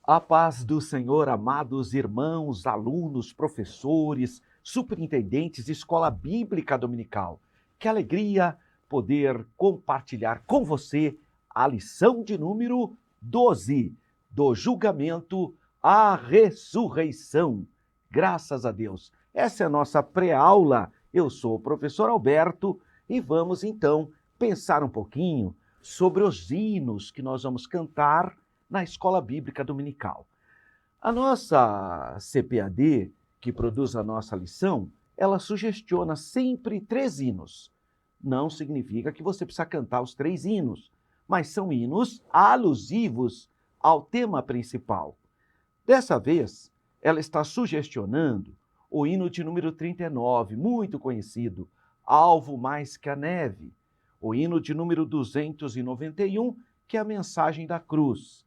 A paz do Senhor, amados irmãos, alunos, professores, superintendentes de escola bíblica dominical. Que alegria poder compartilhar com você a lição de número 12 do julgamento à ressurreição. Graças a Deus. Essa é a nossa pré-aula. Eu sou o professor Alberto e vamos então pensar um pouquinho sobre os hinos que nós vamos cantar na escola bíblica dominical. A nossa CPAD, que produz a nossa lição, ela sugestiona sempre 3 hinos. Não significa que você precisa cantar os 3 hinos, mas são hinos alusivos ao tema principal. Dessa vez, ela está sugestionando o hino de número 39, muito conhecido, Alvo Mais que a Neve, o hino de número 291, que é a Mensagem da Cruz,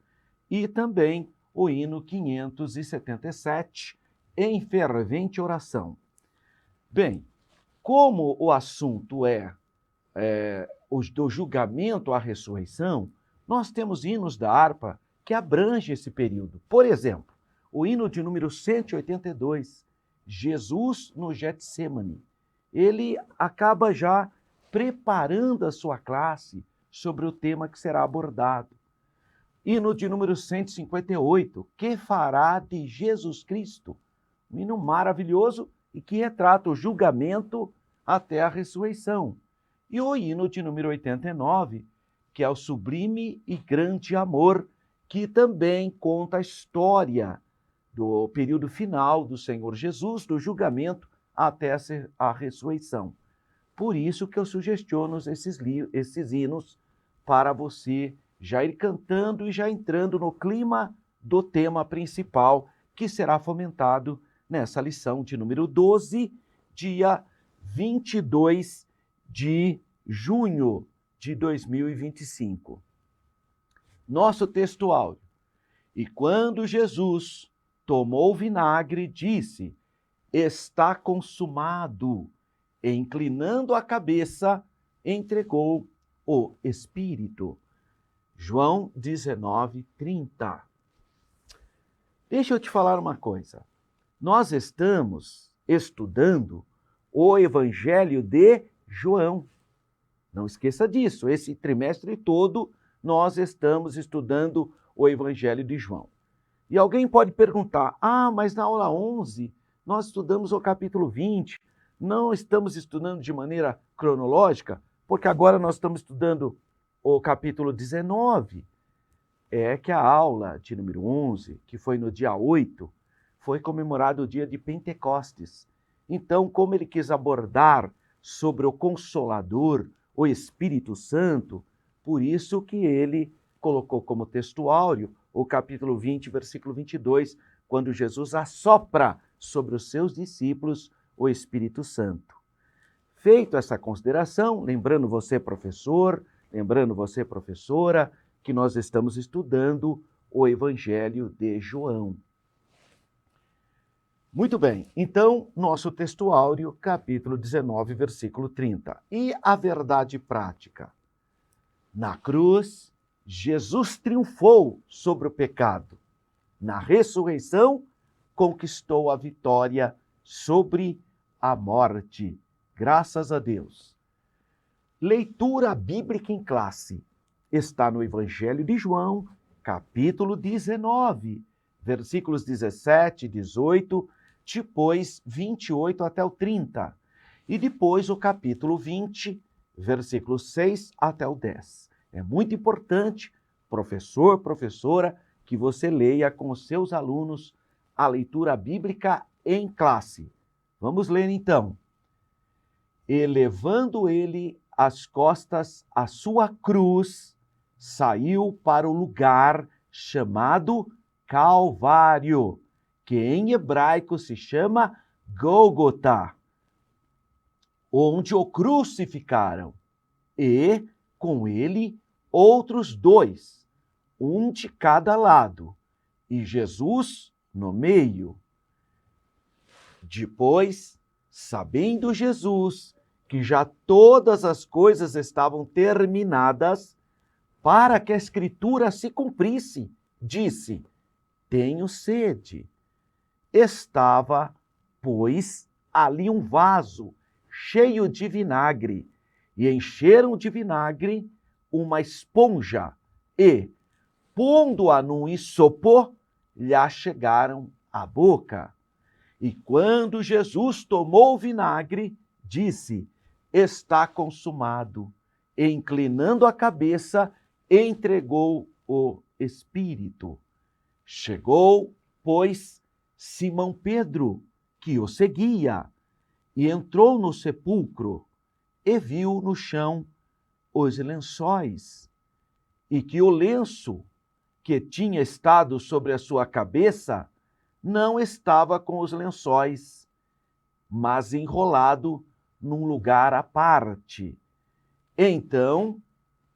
e também o hino 577, Em Fervente Oração. Bem, como o assunto é do julgamento à ressurreição, nós temos hinos da harpa que abrangem esse período. Por exemplo, o hino de número 182, Jesus no Getsêmani. Ele acaba já preparando a sua classe sobre o tema que será abordado. Hino de número 158, Que fará de Jesus Cristo? Um hino maravilhoso e que retrata o julgamento até a ressurreição. E o hino de número 89, que é o Sublime e Grande Amor, que também conta a história do período final do Senhor Jesus, do julgamento até a ressurreição. Por isso que eu sugestiono esses hinos para você já ir cantando e já entrando no clima do tema principal, que será fomentado nessa lição de número 12, dia 22 de junho de 2025. Nosso texto áudio. E quando Jesus tomou o vinagre, disse, está consumado, e inclinando a cabeça, entregou o Espírito. João 19:30. Deixa eu te falar uma coisa. Nós estamos estudando o Evangelho de João. Não esqueça disso. Esse trimestre todo nós estamos estudando o Evangelho de João. E alguém pode perguntar, mas na aula 11 nós estudamos o capítulo 20. Não estamos estudando de maneira cronológica, porque agora nós estamos estudando o capítulo 19, é que a aula de número 11, que foi no dia 8, foi comemorado o dia de Pentecostes. Então, como ele quis abordar sobre o Consolador, o Espírito Santo, por isso que ele colocou como texto áureo o capítulo 20, versículo 22, quando Jesus assopra sobre os seus discípulos o Espírito Santo. Feito essa consideração, lembrando você, professor, lembrando você, professora, que nós estamos estudando o Evangelho de João. Muito bem, então, nosso texto áureo, capítulo 19, versículo 30. E a verdade prática? Na cruz, Jesus triunfou sobre o pecado. Na ressurreição, conquistou a vitória sobre a morte. Graças a Deus. Leitura bíblica em classe está no Evangelho de João, capítulo 19, versículos 17, 18, depois 28 até o 30, e depois o capítulo 20, versículos 6 até o 10. É muito importante, professor, professora, que você leia com os seus alunos a leitura bíblica em classe. Vamos ler então. E levando ele as costas à sua cruz, saiu para o lugar chamado Calvário, que em hebraico se chama Gólgota, onde o crucificaram, e com ele outros 2, um de cada lado, e Jesus no meio. Depois, sabendo Jesus que já todas as coisas estavam terminadas, para que a Escritura se cumprisse, disse, tenho sede. Estava, pois, ali um vaso cheio de vinagre, e encheram de vinagre uma esponja, e, pondo-a num isopor, lhe chegaram à boca. E quando Jesus tomou o vinagre, disse: está consumado. E, inclinando a cabeça, entregou o Espírito. Chegou, pois, Simão Pedro, que o seguia, e entrou no sepulcro, e viu no chão os lençóis, e que o lenço que tinha estado sobre a sua cabeça não estava com os lençóis, mas enrolado num lugar à parte. Então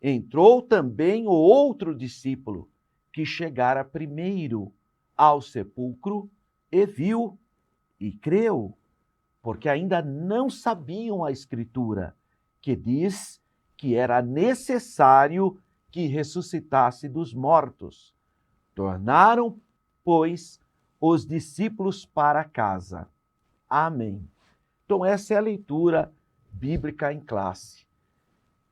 entrou também o outro discípulo, que chegara primeiro ao sepulcro, e viu e creu, porque ainda não sabiam a Escritura, que diz que era necessário que ressuscitasse dos mortos. Tornaram, pois, os discípulos para casa. Amém. Então, essa é a leitura bíblica em classe.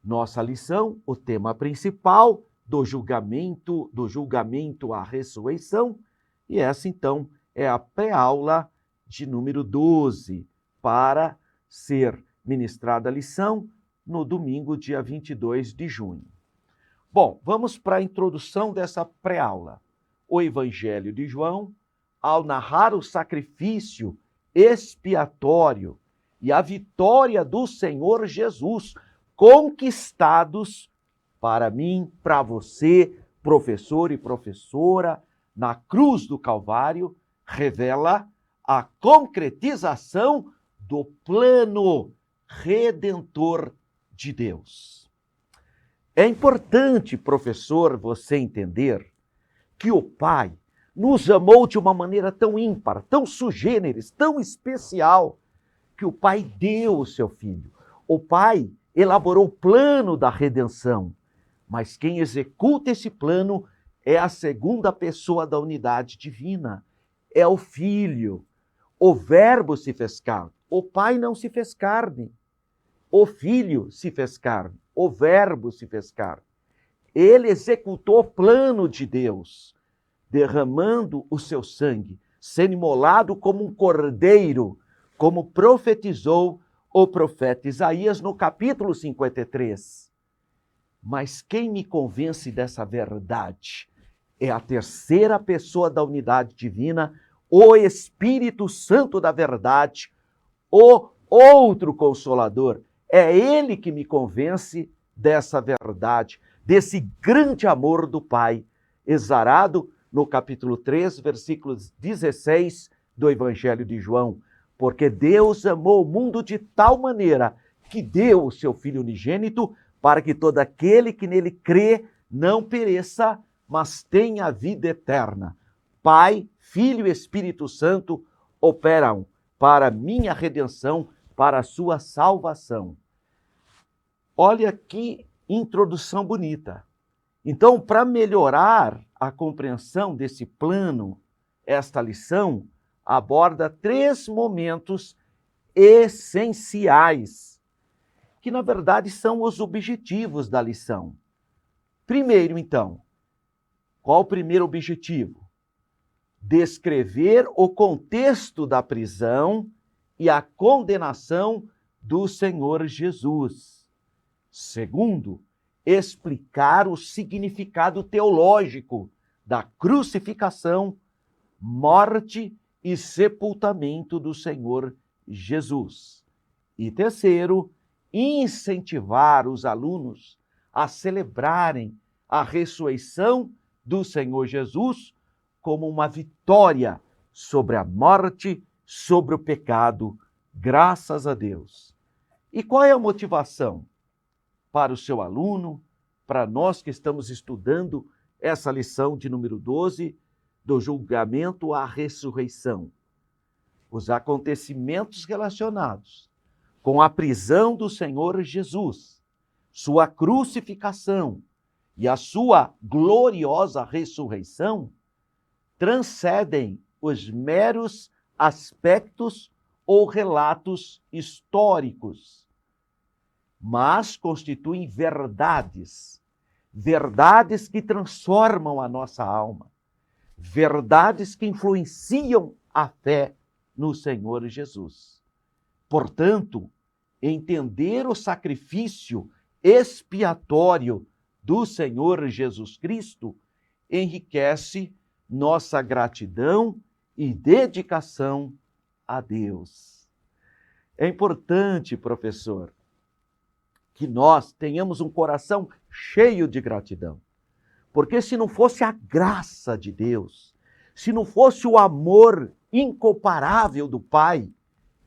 Nossa lição, o tema principal do julgamento à ressurreição, e essa, então, é a pré-aula de número 12, para ser ministrada a lição no domingo, dia 22 de junho. Bom, vamos para a introdução dessa pré-aula. O Evangelho de João, ao narrar o sacrifício expiatório e a vitória do Senhor Jesus, conquistados para mim, para você, professor e professora, na cruz do Calvário, revela a concretização do plano redentor de Deus. É importante, professor, você entender que o Pai nos amou de uma maneira tão ímpar, tão sui generis, tão especial, que o Pai deu o seu Filho. O Pai elaborou o plano da redenção, mas quem executa esse plano é a segunda pessoa da unidade divina, é o Filho. O Verbo se fez carne. O Pai não se fez carne. O Filho se fez carne. O Verbo se fez carne. Ele executou o plano de Deus, derramando o seu sangue, sendo imolado como um cordeiro, como profetizou o profeta Isaías no capítulo 53. Mas quem me convence dessa verdade é a terceira pessoa da unidade divina, o Espírito Santo da verdade, o outro Consolador. É ele que me convence dessa verdade, desse grande amor do Pai, exarado no capítulo 3, versículos 16 do Evangelho de João. Porque Deus amou o mundo de tal maneira que deu o seu Filho unigênito, para que todo aquele que nele crê não pereça, mas tenha a vida eterna. Pai, Filho e Espírito Santo operam para minha redenção, para a sua salvação. Olha que introdução bonita. Então, para melhorar a compreensão desse plano, esta lição aborda 3 momentos essenciais, que na verdade são os objetivos da lição. Primeiro, então, qual o primeiro objetivo? Descrever o contexto da prisão e a condenação do Senhor Jesus. Segundo, explicar o significado teológico da crucificação, morte e sepultamento do Senhor Jesus. E terceiro, incentivar os alunos a celebrarem a ressurreição do Senhor Jesus como uma vitória sobre a morte, sobre o pecado, graças a Deus. E qual é a motivação para o seu aluno, para nós que estamos estudando essa lição de número 12, do julgamento à ressurreição? Os acontecimentos relacionados com a prisão do Senhor Jesus, sua crucificação e a sua gloriosa ressurreição transcendem os meros aspectos ou relatos históricos, mas constituem verdades, verdades que transformam a nossa alma, verdades que influenciam a fé no Senhor Jesus. Portanto, entender o sacrifício expiatório do Senhor Jesus Cristo enriquece nossa gratidão e dedicação a Deus. É importante, professor, que nós tenhamos um coração cheio de gratidão. Porque se não fosse a graça de Deus, se não fosse o amor incomparável do Pai,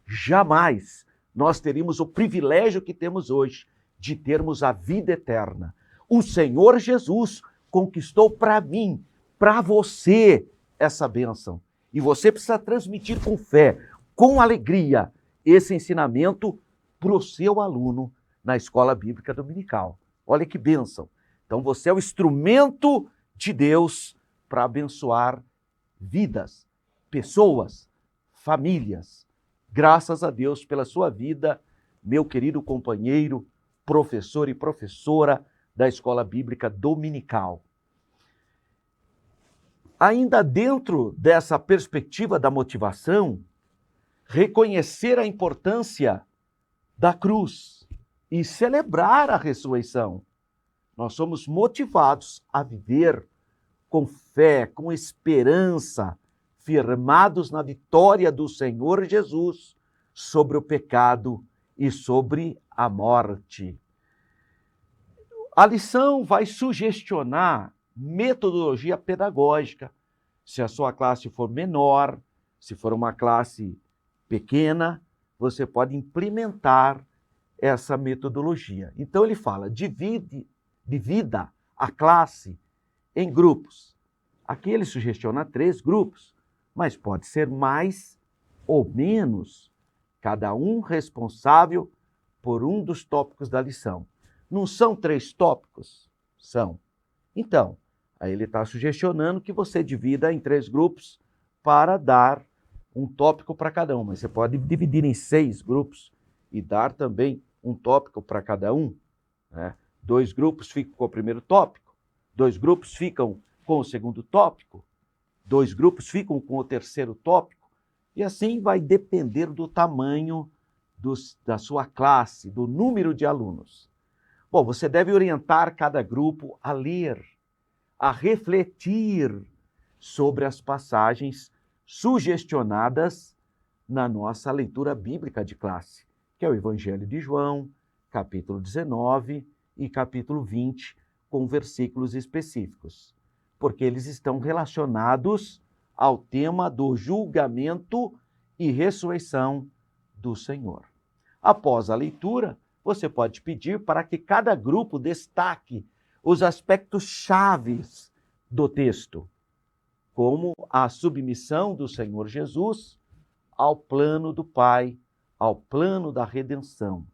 jamais nós teríamos o privilégio que temos hoje de termos a vida eterna. O Senhor Jesus conquistou para mim, para você, essa bênção. E você precisa transmitir com fé, com alegria, esse ensinamento para o seu aluno na escola bíblica dominical. Olha que bênção. Então você é o instrumento de Deus para abençoar vidas, pessoas, famílias. Graças a Deus pela sua vida, meu querido companheiro, professor e professora da escola bíblica dominical. Ainda dentro dessa perspectiva da motivação, reconhecer a importância da cruz e celebrar a ressurreição. Nós somos motivados a viver com fé, com esperança, firmados na vitória do Senhor Jesus sobre o pecado e sobre a morte. A lição vai sugestionar metodologia pedagógica. Se a sua classe for menor, se for uma classe pequena, você pode implementar essa metodologia. Então ele fala, divida a classe em grupos. Aqui ele sugestiona 3 grupos, mas pode ser mais ou menos, cada um responsável por um dos tópicos da lição. Não são 3 tópicos? São. Então, aí ele está sugestionando que você divida em 3 grupos para dar um tópico para cada um, mas você pode dividir em 6 grupos e dar também um tópico para cada um, né? 2 grupos ficam com o primeiro tópico, 2 grupos ficam com o segundo tópico, 2 grupos ficam com o terceiro tópico, e assim vai depender do tamanho da sua classe, do número de alunos. Bom, você deve orientar cada grupo a ler, a refletir sobre as passagens sugestionadas na nossa leitura bíblica de classe, que é o Evangelho de João, capítulo 19 e capítulo 20, com versículos específicos, porque eles estão relacionados ao tema do julgamento e ressurreição do Senhor. Após a leitura, você pode pedir para que cada grupo destaque os aspectos chaves do texto, como a submissão do Senhor Jesus ao plano do Pai, ao plano da redenção,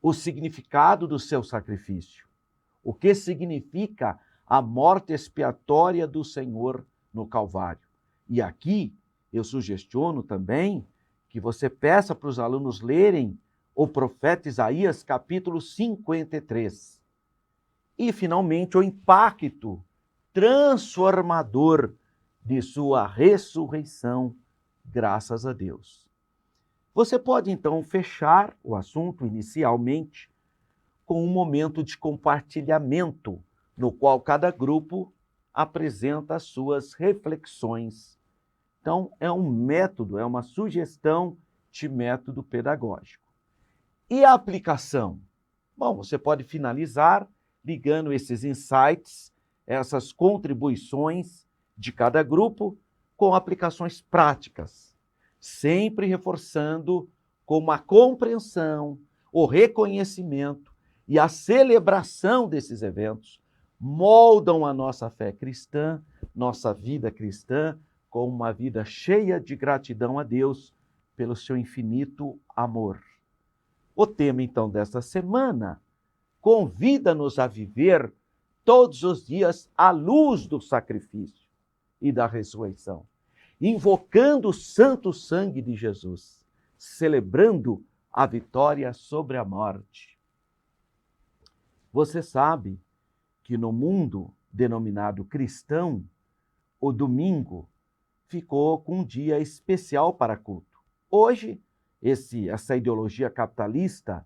o significado do seu sacrifício, o que significa a morte expiatória do Senhor no Calvário. E aqui eu sugestiono também que você peça para os alunos lerem o profeta Isaías, capítulo 53. E, finalmente, o impacto transformador de sua ressurreição, graças a Deus. Você pode, então, fechar o assunto inicialmente com um momento de compartilhamento, no qual cada grupo apresenta as suas reflexões. Então, é um método, é uma sugestão de método pedagógico. E a aplicação? Bom, você pode finalizar ligando esses insights, essas contribuições de cada grupo com aplicações práticas, sempre reforçando como a compreensão, o reconhecimento e a celebração desses eventos moldam a nossa fé cristã, nossa vida cristã, com uma vida cheia de gratidão a Deus pelo seu infinito amor. O tema, então, desta semana convida-nos a viver todos os dias à luz do sacrifício e da ressurreição, invocando o santo sangue de Jesus, celebrando a vitória sobre a morte. Você sabe que no mundo denominado cristão, o domingo ficou com um dia especial para culto. Hoje, essa ideologia capitalista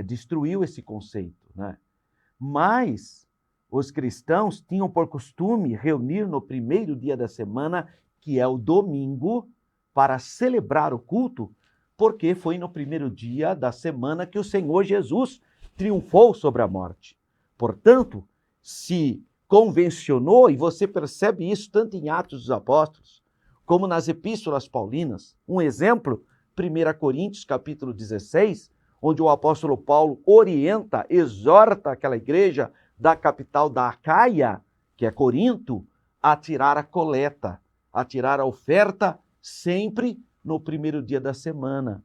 destruiu esse conceito, né? Mas os cristãos tinham por costume reunir no primeiro dia da semana, que é o domingo, para celebrar o culto, porque foi no primeiro dia da semana que o Senhor Jesus triunfou sobre a morte. Portanto, se convencionou, e você percebe isso tanto em Atos dos Apóstolos, como nas epístolas paulinas. Um exemplo, 1 Coríntios capítulo 16, onde o apóstolo Paulo orienta, exorta aquela igreja da capital da Acaia, que é Corinto, a tirar a coleta, a tirar a oferta sempre no primeiro dia da semana.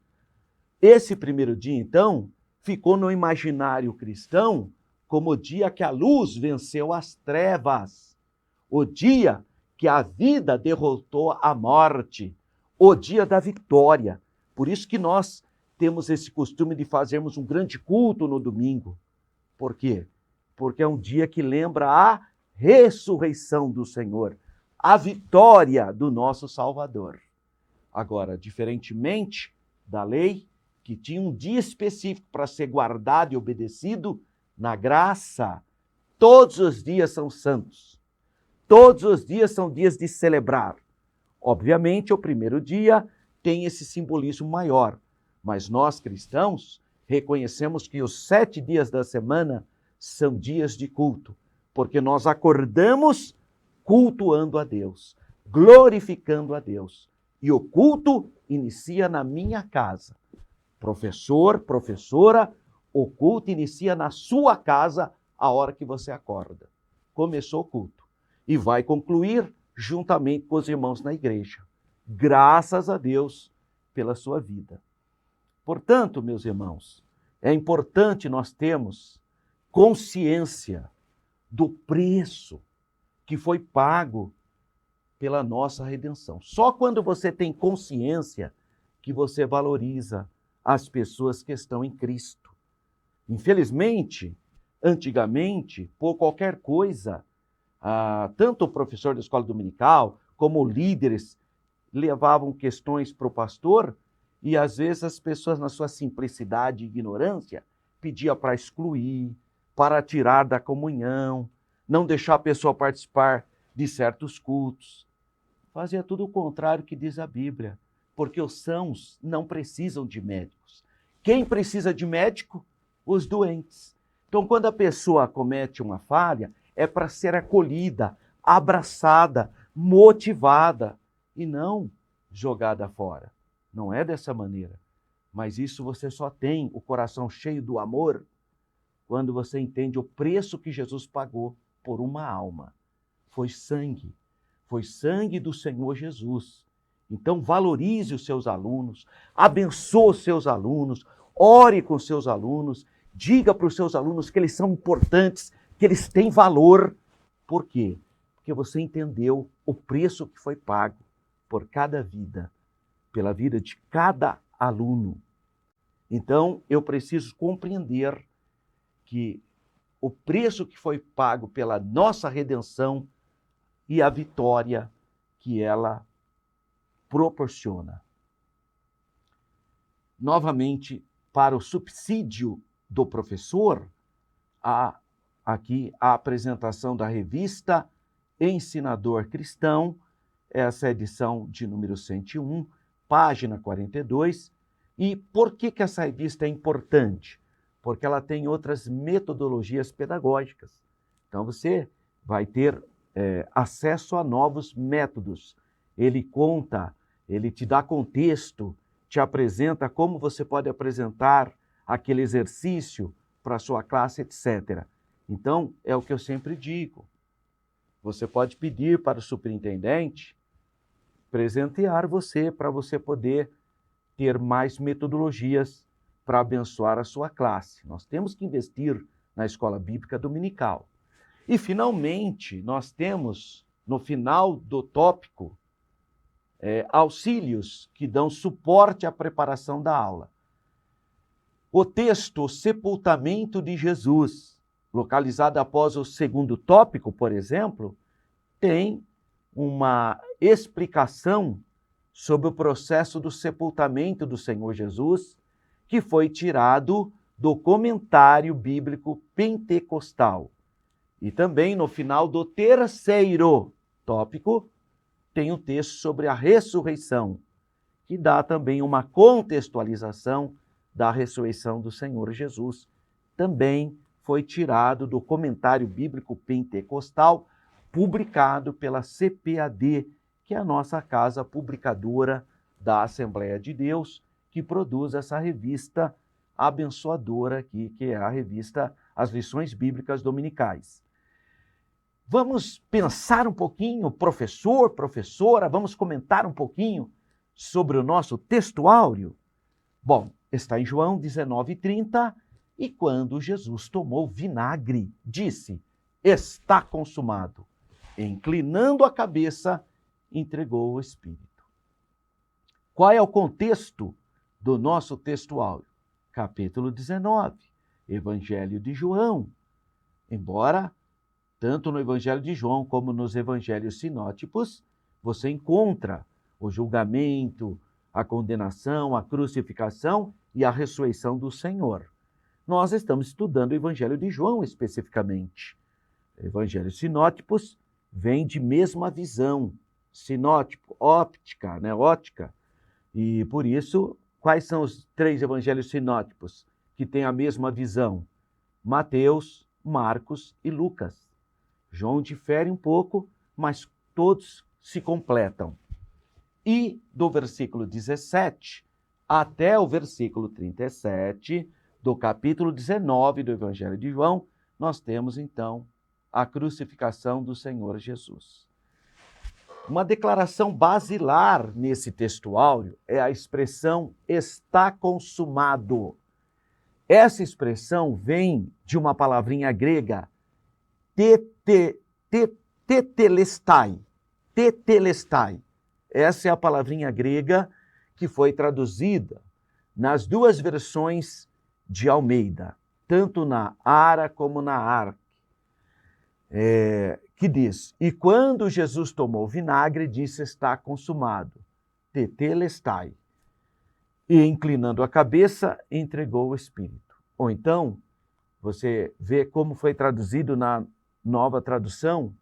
Esse primeiro dia, então, ficou no imaginário cristão como o dia que a luz venceu as trevas, o dia que a vida derrotou a morte, o dia da vitória. Por isso que nós temos esse costume de fazermos um grande culto no domingo. Por quê? Porque é um dia que lembra a ressurreição do Senhor, a vitória do nosso Salvador. Agora, diferentemente da lei, que tinha um dia específico para ser guardado e obedecido, na graça, todos os dias são santos. Todos os dias são dias de celebrar. Obviamente, o primeiro dia tem esse simbolismo maior, mas nós cristãos reconhecemos que os 7 dias da semana são dias de culto, porque nós acordamos cultuando a Deus, glorificando a Deus. E o culto inicia na minha casa. Professor, professora, o culto inicia na sua casa a hora que você acorda. Começou o culto. E vai concluir juntamente com os irmãos na igreja. Graças a Deus pela sua vida. Portanto, meus irmãos, é importante nós termos consciência do preço que foi pago pela nossa redenção. Só quando você tem consciência que você valoriza as pessoas que estão em Cristo. Infelizmente, antigamente, por qualquer coisa, tanto o professor da escola dominical como líderes levavam questões para o pastor e às vezes as pessoas, na sua simplicidade e ignorância, pediam para excluir, para tirar da comunhão, não deixar a pessoa participar de certos cultos. Fazia tudo o contrário que diz a Bíblia, porque os sãos não precisam de médicos. Quem precisa de médico? Os doentes. Então, quando a pessoa comete uma falha, é para ser acolhida, abraçada, motivada e não jogada fora. Não é dessa maneira. Mas isso você só tem o coração cheio do amor quando você entende o preço que Jesus pagou por uma alma. Foi sangue do Senhor Jesus. Então valorize os seus alunos, abençoe os seus alunos, ore com os seus alunos, diga para os seus alunos que eles são importantes, que eles têm valor. Por quê? Porque você entendeu o preço que foi pago por cada vida, pela vida de cada aluno. Então, eu preciso compreender que o preço que foi pago pela nossa redenção e a vitória que ela proporciona. Novamente, para o subsídio do professor, há aqui a apresentação da revista Ensinador Cristão, essa é a edição de número 101, página 42. E por que essa revista é importante? Porque ela tem outras metodologias pedagógicas. Então você vai ter acesso a novos métodos. Ele conta, ele te dá contexto, te apresenta como você pode apresentar aquele exercício para a sua classe, etc. Então, é o que eu sempre digo. Você pode pedir para o superintendente presentear você para você poder ter mais metodologias para abençoar a sua classe. Nós temos que investir na escola bíblica dominical. E, finalmente, nós temos no final do tópico, auxílios que dão suporte à preparação da aula. O texto Sepultamento de Jesus, localizado após o segundo tópico, por exemplo, tem uma explicação sobre o processo do sepultamento do Senhor Jesus, que foi tirado do comentário bíblico pentecostal. E também no final do terceiro tópico, tem um texto sobre a ressurreição, que dá também uma contextualização da ressurreição do Senhor Jesus. Também foi tirado do comentário bíblico pentecostal, publicado pela CPAD, que é a nossa casa publicadora da Assembleia de Deus, que produz essa revista abençoadora aqui, que é a revista As Lições Bíblicas Dominicais. Vamos pensar um pouquinho, professor, professora, vamos comentar um pouquinho sobre o nosso textuário? Bom, está em João 19:30, e quando Jesus tomou vinagre, disse: está consumado. Inclinando a cabeça, entregou o Espírito. Qual é o contexto do nosso textuário? Capítulo 19, Evangelho de João. Embora, tanto no Evangelho de João como nos Evangelhos sinóticos, você encontra o julgamento, a condenação, a crucificação e a ressurreição do Senhor. Nós estamos estudando o Evangelho de João especificamente. Evangelhos sinóticos vêm de mesma visão, sinótipo, óptica, ótica. E por isso, quais são os 3 evangelhos sinóticos que têm a mesma visão? Mateus, Marcos e Lucas. João difere um pouco, mas todos se completam. E do versículo 17 até o versículo 37 do capítulo 19 do Evangelho de João, nós temos então a crucificação do Senhor Jesus. Uma declaração basilar nesse textuário é a expressão está consumado. Essa expressão vem de uma palavrinha grega, tetelestai. Tetelestai. Essa é a palavrinha grega que foi traduzida nas 2 versões de Almeida, tanto na Ara como na Arque, que diz: e quando Jesus tomou vinagre, disse: está consumado. Tetelestai. E inclinando a cabeça, entregou o Espírito. Ou então, você vê como foi traduzido na nova tradução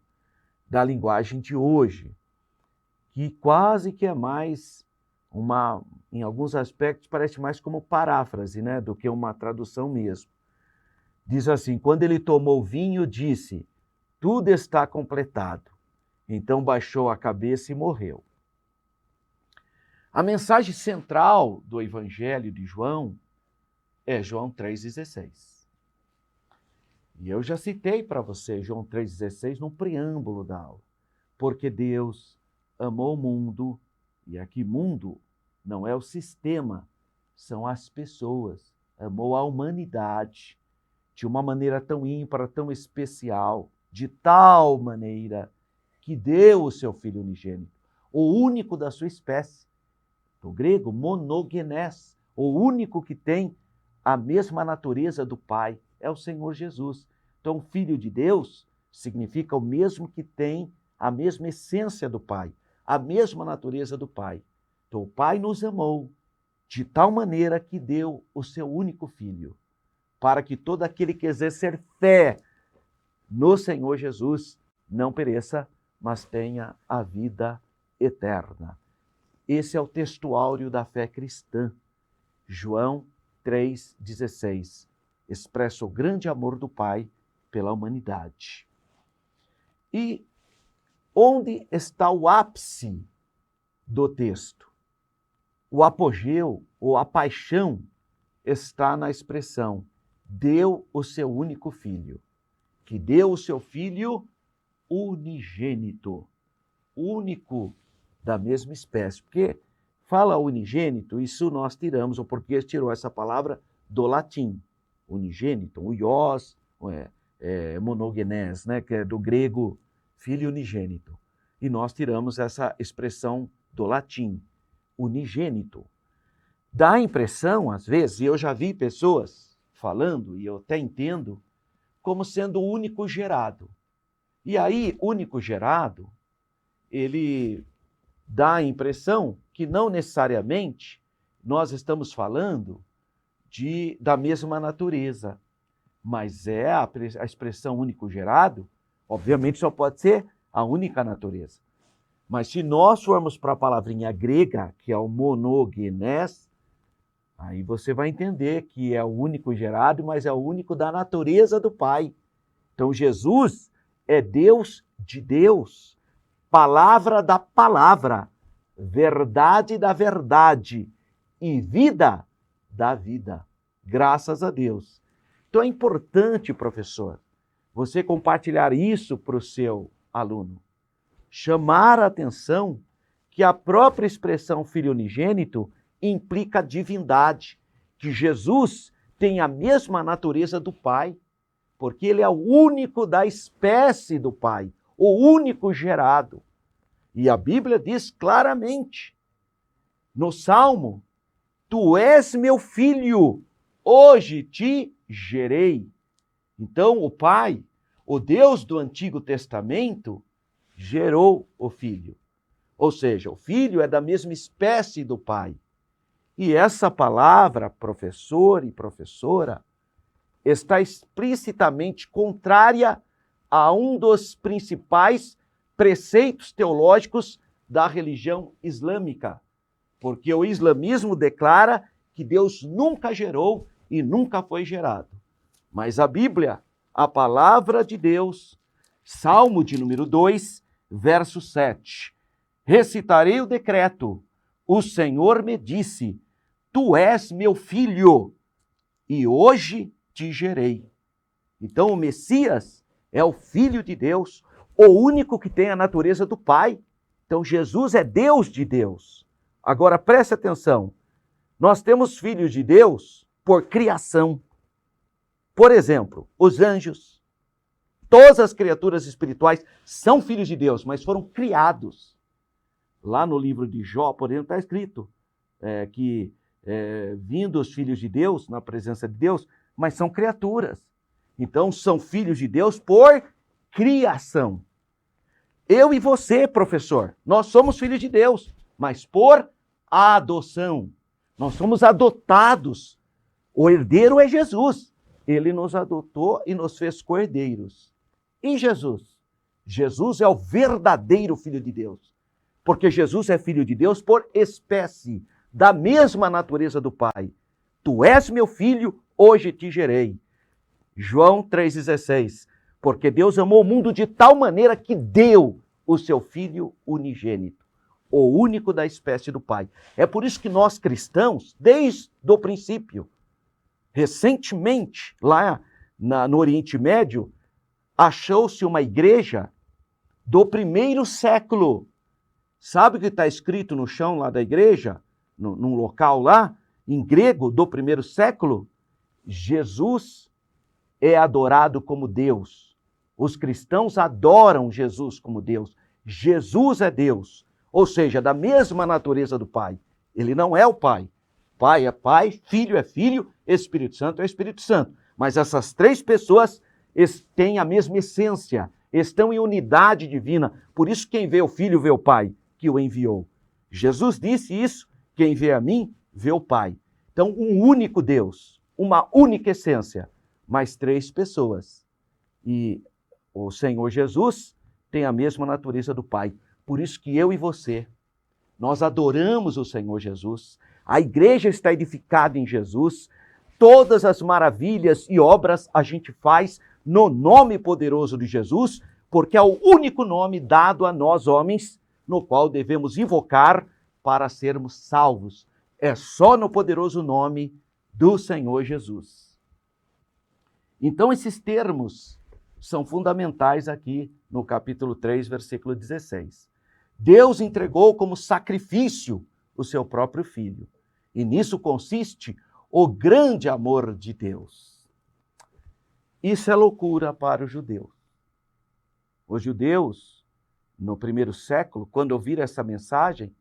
da linguagem de hoje, que quase que é mais em alguns aspectos, parece mais como paráfrase, do que uma tradução mesmo. Diz assim: quando ele tomou vinho, disse: tudo está completado. Então baixou a cabeça e morreu. A mensagem central do Evangelho de João é João 3,16. E eu já citei para você João 3,16 no preâmbulo da aula. Porque Deus amou o mundo, e aqui mundo não é o sistema, são as pessoas. Amou a humanidade de uma maneira tão ímpar, tão especial, de tal maneira que deu o seu Filho unigênito, o único da sua espécie. Do grego, monogenes, o único que tem a mesma natureza do Pai, é o Senhor Jesus. Então, Filho de Deus significa o mesmo que tem a mesma essência do Pai, a mesma natureza do Pai. Então, o Pai nos amou de tal maneira que deu o seu único Filho, para que todo aquele que exercer fé no Senhor Jesus não pereça, mas tenha a vida eterna. Esse é o textuário da fé cristã. João 3,16 expressa o grande amor do Pai pela humanidade. E onde está o ápice do texto? O apogeu, ou a paixão, está na expressão deu o seu único filho, que deu o seu filho unigênito, único da mesma espécie. Porque fala unigênito, isso nós tiramos, o português tirou essa palavra do latim, unigênito, uios, monogenes, que é do grego filho unigênito. e nós tiramos essa expressão do latim, unigênito. Dá a impressão, às vezes, e eu já vi pessoas falando, e eu até entendo, como sendo o único gerado. E aí, único gerado, ele dá a impressão que não necessariamente nós estamos falando da mesma natureza, mas a expressão único gerado, obviamente só pode ser a única natureza. Mas se nós formos para a palavrinha grega, que é o monogenes, aí você vai entender que é o único gerado, mas é o único da natureza do Pai. Então Jesus é Deus de Deus, palavra da palavra, verdade da verdade e vida da vida. Graças a Deus. Então é importante, professor, você compartilhar isso para o seu aluno. Chamar a atenção que a própria expressão filho unigênito implica divindade, que Jesus tem a mesma natureza do Pai, porque ele é o único da espécie do Pai, o único gerado. E a Bíblia diz claramente, no Salmo, tu és meu filho, hoje te gerei. Então o Pai, o Deus do Antigo Testamento, gerou o Filho. Ou seja, o Filho é da mesma espécie do Pai. E essa palavra, professor e professora, está explicitamente contrária a um dos principais preceitos teológicos da religião islâmica. Porque o islamismo declara que Deus nunca gerou e nunca foi gerado. Mas a Bíblia, a palavra de Deus, Salmo de número 2, verso 7. Recitarei o decreto. O Senhor me disse, tu és meu filho, e hoje te gerei. Então o Messias é o Filho de Deus, o único que tem a natureza do Pai. Então Jesus é Deus de Deus. Agora preste atenção, nós temos filhos de Deus por criação. Por exemplo, os anjos, todas as criaturas espirituais são filhos de Deus, mas foram criados. Lá no livro de Jó, por exemplo, está escrito que vindo os filhos de Deus, na presença de Deus, mas são criaturas. Então, são filhos de Deus por criação. Eu e você, professor, nós somos filhos de Deus, mas por adoção. Nós somos adotados. O herdeiro é Jesus. Ele nos adotou e nos fez co-herdeiros. E Jesus? Jesus é o verdadeiro Filho de Deus. Porque Jesus é Filho de Deus por espécie, da mesma natureza do Pai. Tu és meu filho, hoje te gerei. João 3,16. Porque Deus amou o mundo de tal maneira que deu o seu Filho unigênito, o único da espécie do Pai. É por isso que nós cristãos, desde o princípio, recentemente, lá no Oriente Médio, achou-se uma igreja do primeiro século. Sabe o que está escrito no chão lá da igreja? Num local lá, em grego, do primeiro século? Jesus é adorado como Deus. Os cristãos adoram Jesus como Deus. Jesus é Deus, ou seja, da mesma natureza do Pai. Ele não é o Pai. Pai é Pai, Filho é Filho, Espírito Santo é Espírito Santo. Mas essas três pessoas têm a mesma essência, estão em unidade divina. Por isso quem vê o Filho vê o Pai que o enviou. Jesus disse isso, quem vê a mim vê o Pai. Então, um único Deus, uma única essência, mas três pessoas. E o Senhor Jesus tem a mesma natureza do Pai. Por isso que eu e você, nós adoramos o Senhor Jesus. A igreja está edificada em Jesus. Todas as maravilhas e obras a gente faz no nome poderoso de Jesus, porque é o único nome dado a nós homens, no qual devemos invocar para sermos salvos. É só no poderoso nome do Senhor Jesus. Então, esses termos são fundamentais aqui no capítulo 3, versículo 16. Deus entregou como sacrifício o seu próprio Filho. E nisso consiste o grande amor de Deus. Isso é loucura para os judeus. Os judeus no primeiro século, quando ouviram essa mensagem,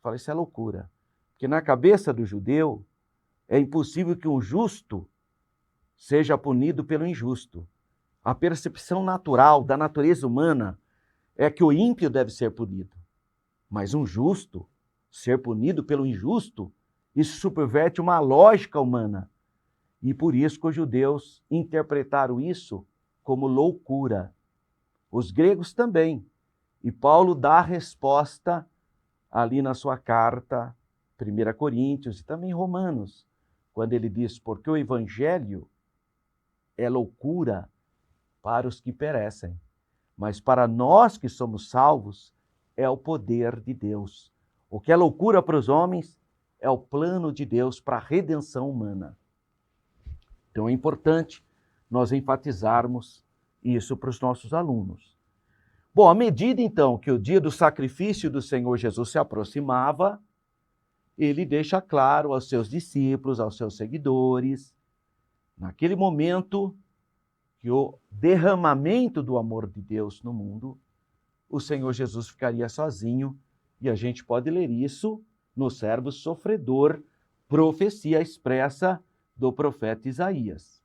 falaram, isso é loucura. Porque na cabeça do judeu, é impossível que um justo seja punido pelo injusto. A percepção natural da natureza humana é que o ímpio deve ser punido. Mas um justo ser punido pelo injusto, isso subverte uma lógica humana. E por isso que os judeus interpretaram isso como loucura. Os gregos também. E Paulo dá a resposta ali na sua carta, 1 Coríntios e também Romanos, quando ele diz, porque o evangelho é loucura para os que perecem, mas para nós que somos salvos, é o poder de Deus. O que é loucura para os homens é o plano de Deus para a redenção humana. Então é importante nós enfatizarmos isso para os nossos alunos. Bom, à medida então que o dia do sacrifício do Senhor Jesus se aproximava, ele deixa claro aos seus discípulos, aos seus seguidores, naquele momento que o derramamento do amor de Deus no mundo, o Senhor Jesus ficaria sozinho, e a gente pode ler isso no servo sofredor, profecia expressa do profeta Isaías.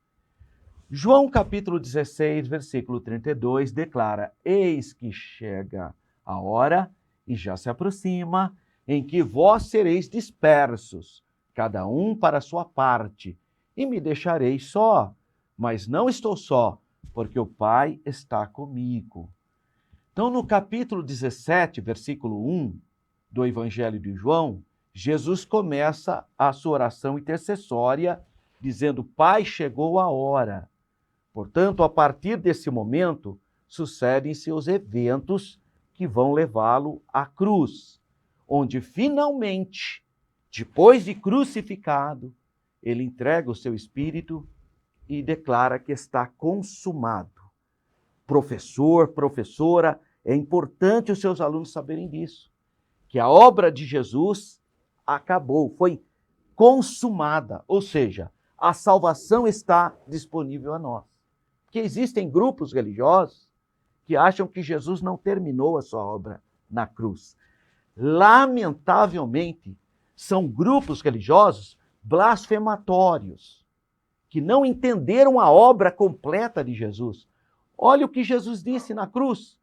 João capítulo 16, versículo 32, declara, eis que chega a hora, e já se aproxima, em que vós sereis dispersos, cada um para a sua parte, e me deixareis só, mas não estou só, porque o Pai está comigo. Então, no capítulo 17, versículo 1 do Evangelho de João, Jesus começa a sua oração intercessória, dizendo, Pai, chegou a hora. Portanto, a partir desse momento, sucedem-se os eventos que vão levá-lo à cruz, onde finalmente, depois de crucificado, ele entrega o seu espírito e declara que está consumado. Professor, professora, é importante os seus alunos saberem disso, que a obra de Jesus acabou, foi consumada, ou seja, a salvação está disponível a nós. Porque existem grupos religiosos que acham que Jesus não terminou a sua obra na cruz. Lamentavelmente, são grupos religiosos blasfematórios, que não entenderam a obra completa de Jesus. Olha o que Jesus disse na cruz.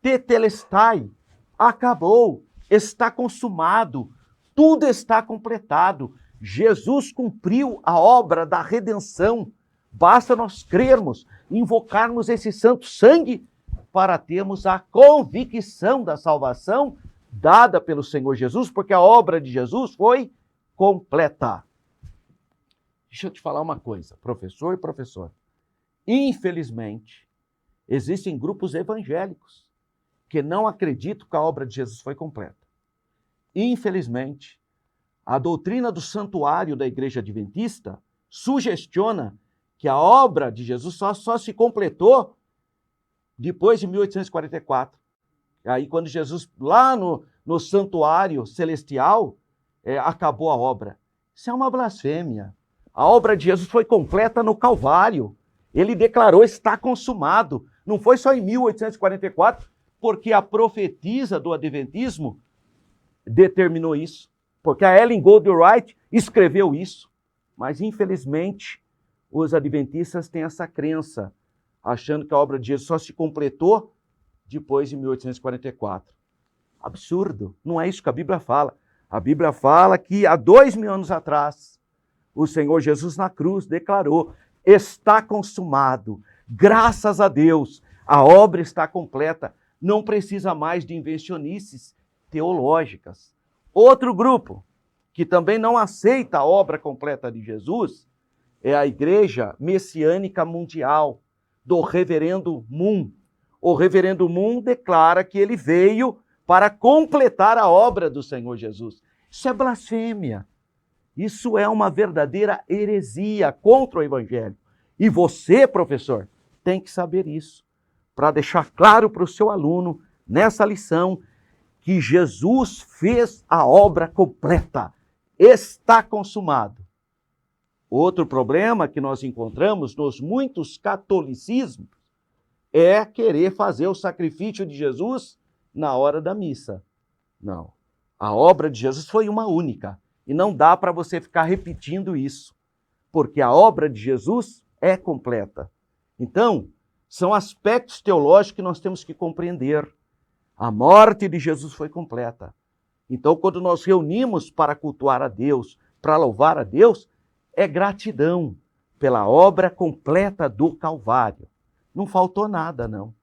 Tetelestai, acabou, está consumado, tudo está completado. Jesus cumpriu a obra da redenção. Basta nós crermos, invocarmos esse santo sangue para termos a convicção da salvação dada pelo Senhor Jesus, porque a obra de Jesus foi completa. Deixa eu te falar uma coisa, professor e professora. Infelizmente, existem grupos evangélicos que não acreditam que a obra de Jesus foi completa. Infelizmente, a doutrina do santuário da Igreja Adventista sugestiona que a obra de Jesus só se completou depois de 1844. Aí, quando Jesus, lá no santuário celestial, acabou a obra. Isso é uma blasfêmia. A obra de Jesus foi completa no Calvário. Ele declarou, está consumado. Não foi só em 1844, porque a profetisa do Adventismo determinou isso. Porque a Ellen Goldwright escreveu isso. Mas, infelizmente, os adventistas têm essa crença, achando que a obra de Jesus só se completou depois de 1844. Absurdo. Não é isso que a Bíblia fala. A Bíblia fala que há 2000 anos atrás, o Senhor Jesus na cruz declarou, está consumado. Graças a Deus, a obra está completa. Não precisa mais de invencionices teológicas. Outro grupo que também não aceita a obra completa de Jesus é a Igreja Messiânica Mundial, do Reverendo Moon. O Reverendo Moon declara que ele veio para completar a obra do Senhor Jesus. Isso é blasfêmia. Isso é uma verdadeira heresia contra o Evangelho. E você, professor, tem que saber isso, para deixar claro para o seu aluno, nessa lição, que Jesus fez a obra completa. Está consumado. Outro problema que nós encontramos nos muitos catolicismos é querer fazer o sacrifício de Jesus na hora da missa. Não. A obra de Jesus foi uma única. E não dá para você ficar repetindo isso, porque a obra de Jesus é completa. Então, são aspectos teológicos que nós temos que compreender. A morte de Jesus foi completa. Então, quando nós reunimos para cultuar a Deus, para louvar a Deus, é gratidão pela obra completa do Calvário. Não faltou nada, não.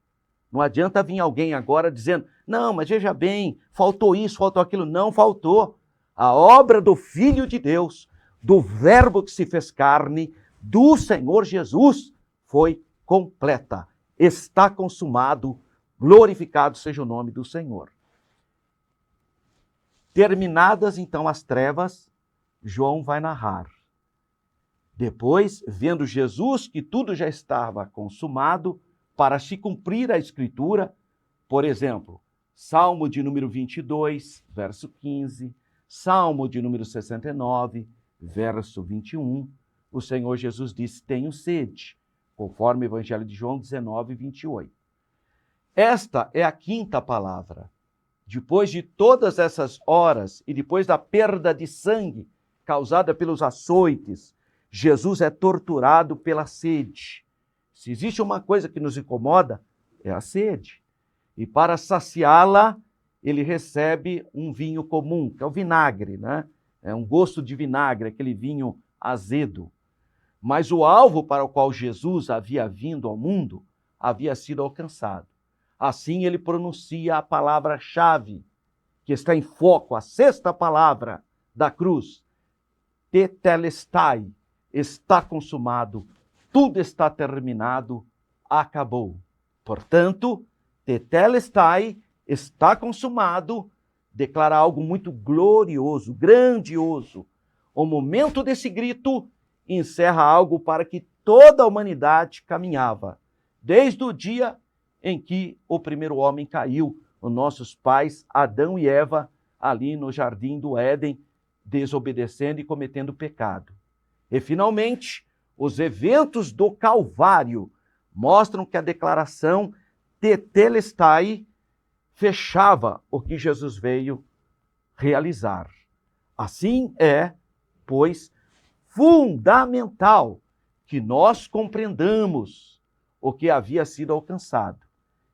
Não adianta vir alguém agora dizendo, não, mas veja bem, faltou isso, faltou aquilo. Não faltou. A obra do Filho de Deus, do Verbo que se fez carne, do Senhor Jesus, foi completa. Está consumado, glorificado seja o nome do Senhor. Terminadas então as trevas, João vai narrar. Depois, vendo Jesus que tudo já estava consumado, para se cumprir a Escritura, por exemplo, Salmo de número 22, verso 15, Salmo de número 69, verso 21, o Senhor Jesus disse, tenho sede, conforme o Evangelho de João 19, 28. Esta é a quinta palavra. Depois de todas essas horas e depois da perda de sangue causada pelos açoites, Jesus é torturado pela sede. Se existe uma coisa que nos incomoda, é a sede. E para saciá-la, ele recebe um vinho comum, que é o vinagre, né? É um gosto de vinagre, aquele vinho azedo. Mas o alvo para o qual Jesus havia vindo ao mundo havia sido alcançado. Assim ele pronuncia a palavra-chave, que está em foco, a sexta palavra da cruz. Tetelestai, está consumado, tudo está terminado, acabou. Portanto, tetelestai, está consumado, declara algo muito glorioso, grandioso. O momento desse grito encerra algo para que toda a humanidade caminhava, desde o dia em que o primeiro homem caiu, os nossos pais, Adão e Eva, ali no jardim do Éden, desobedecendo e cometendo pecado. E, finalmente, os eventos do Calvário mostram que a declaração tetelestai fechava o que Jesus veio realizar. Assim é, pois, fundamental que nós compreendamos o que havia sido alcançado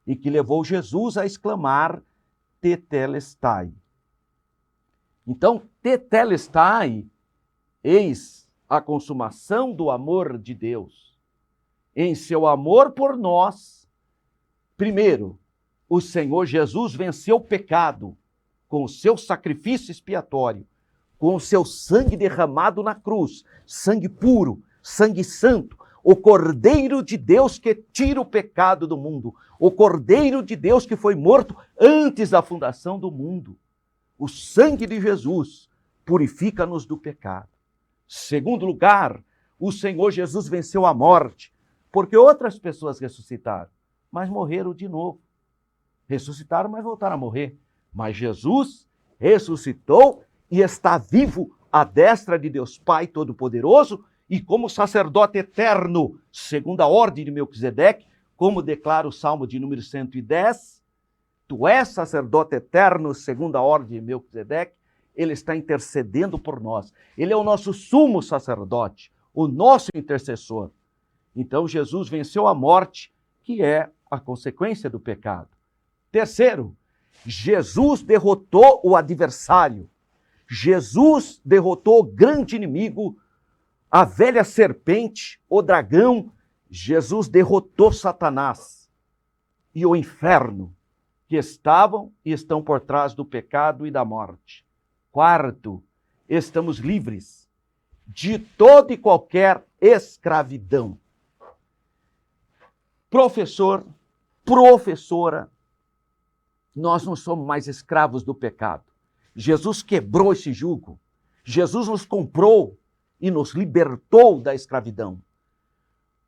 e que levou Jesus a exclamar tetelestai. Então, tetelestai, eis a consumação do amor de Deus. Em seu amor por nós, primeiro, o Senhor Jesus venceu o pecado com o seu sacrifício expiatório, com o seu sangue derramado na cruz, sangue puro, sangue santo, o Cordeiro de Deus que tira o pecado do mundo, o Cordeiro de Deus que foi morto antes da fundação do mundo. O sangue de Jesus purifica-nos do pecado. Segundo lugar, o Senhor Jesus venceu a morte, porque outras pessoas ressuscitaram, mas morreram de novo. Ressuscitaram, mas voltaram a morrer. Mas Jesus ressuscitou e está vivo à destra de Deus Pai Todo-Poderoso e como sacerdote eterno, segundo a ordem de Melquisedeque, como declara o Salmo de número 110, tu és sacerdote eterno, segundo a ordem de Melquisedeque, ele está intercedendo por nós. Ele é o nosso sumo sacerdote, o nosso intercessor. Então Jesus venceu a morte, que é a consequência do pecado. Terceiro, Jesus derrotou o adversário. Jesus derrotou o grande inimigo, a velha serpente, o dragão. Jesus derrotou Satanás e o inferno, que estavam e estão por trás do pecado e da morte. Quarto, estamos livres de toda e qualquer escravidão. Professor, professora, nós não somos mais escravos do pecado. Jesus quebrou esse jugo. Jesus nos comprou e nos libertou da escravidão.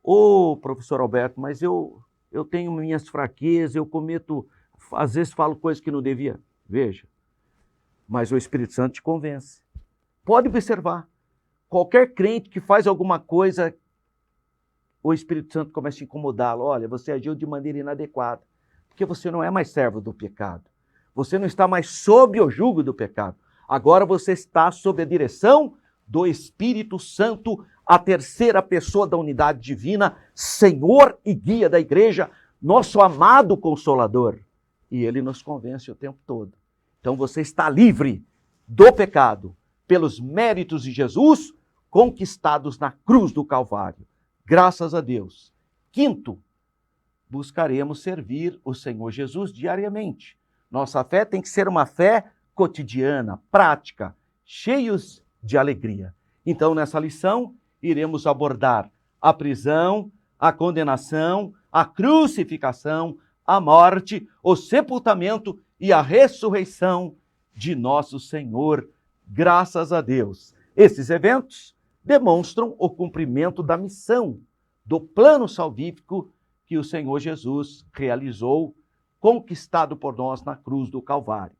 Ô, professor Alberto, mas eu tenho minhas fraquezas, eu cometo, às vezes falo coisas que não devia. Veja, mas o Espírito Santo te convence. Pode observar, qualquer crente que faz alguma coisa, o Espírito Santo começa a incomodá-lo. Olha, você agiu de maneira inadequada, porque você não é mais servo do pecado. Você não está mais sob o jugo do pecado. Agora você está sob a direção do Espírito Santo, a terceira pessoa da unidade divina, Senhor e guia da igreja, nosso amado Consolador. E ele nos convence o tempo todo. Então você está livre do pecado pelos méritos de Jesus, conquistados na cruz do Calvário. Graças a Deus. Quinto, buscaremos servir o Senhor Jesus diariamente. Nossa fé tem que ser uma fé cotidiana, prática, cheios de alegria. Então, nessa lição, iremos abordar a prisão, a condenação, a crucificação, a morte, o sepultamento e a ressurreição de nosso Senhor. Graças a Deus. Esses eventos demonstram o cumprimento da missão, do plano salvífico que o Senhor Jesus realizou, conquistado por nós na cruz do Calvário.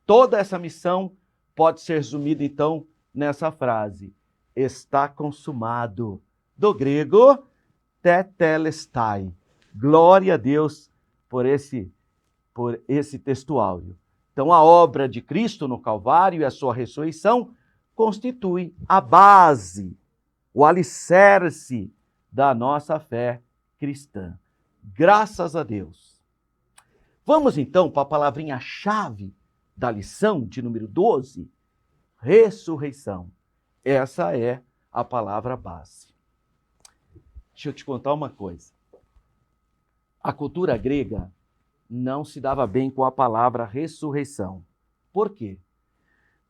Toda essa missão pode ser resumida, então, nessa frase: está consumado. Do grego, tetelestai. Glória a Deus por esse texto áureo. Então, a obra de Cristo no Calvário e a sua ressurreição constitui a base, o alicerce da nossa fé cristã. Graças a Deus. Vamos então para a palavrinha-chave da lição de número 12, ressurreição. Essa é a palavra base. Deixa eu te contar uma coisa. A cultura grega não se dava bem com a palavra ressurreição. Por quê?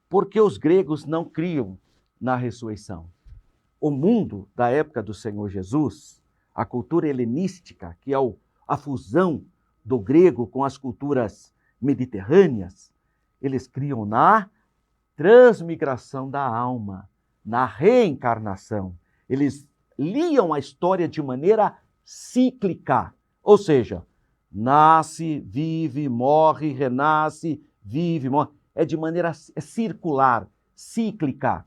Porque os gregos não criam na ressurreição. O mundo da época do Senhor Jesus, a cultura helenística, que é a fusão do grego com as culturas mediterrâneas, eles criam na transmigração da alma, na reencarnação. Eles liam a história de maneira cíclica, ou seja, nasce, vive, morre, renasce, vive, morre. É de maneira circular, cíclica.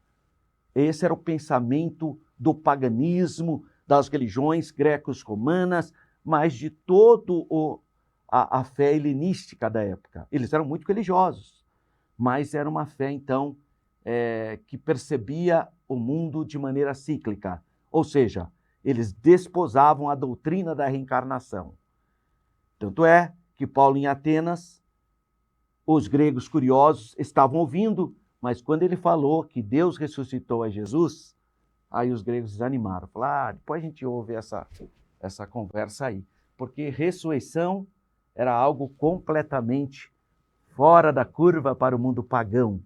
Esse era o pensamento do paganismo, das religiões greco-romanas, mas de todo a fé helenística da época. Eles eram muito religiosos, mas era uma fé, então, que percebia o mundo de maneira cíclica. Ou seja, eles desposavam a doutrina da reencarnação. Tanto é que Paulo, em Atenas, os gregos curiosos estavam ouvindo, mas quando ele falou que Deus ressuscitou a Jesus, aí os gregos desanimaram. Falaram, depois a gente ouve essa conversa aí. Porque ressurreição era algo completamente fora da curva para o mundo pagão.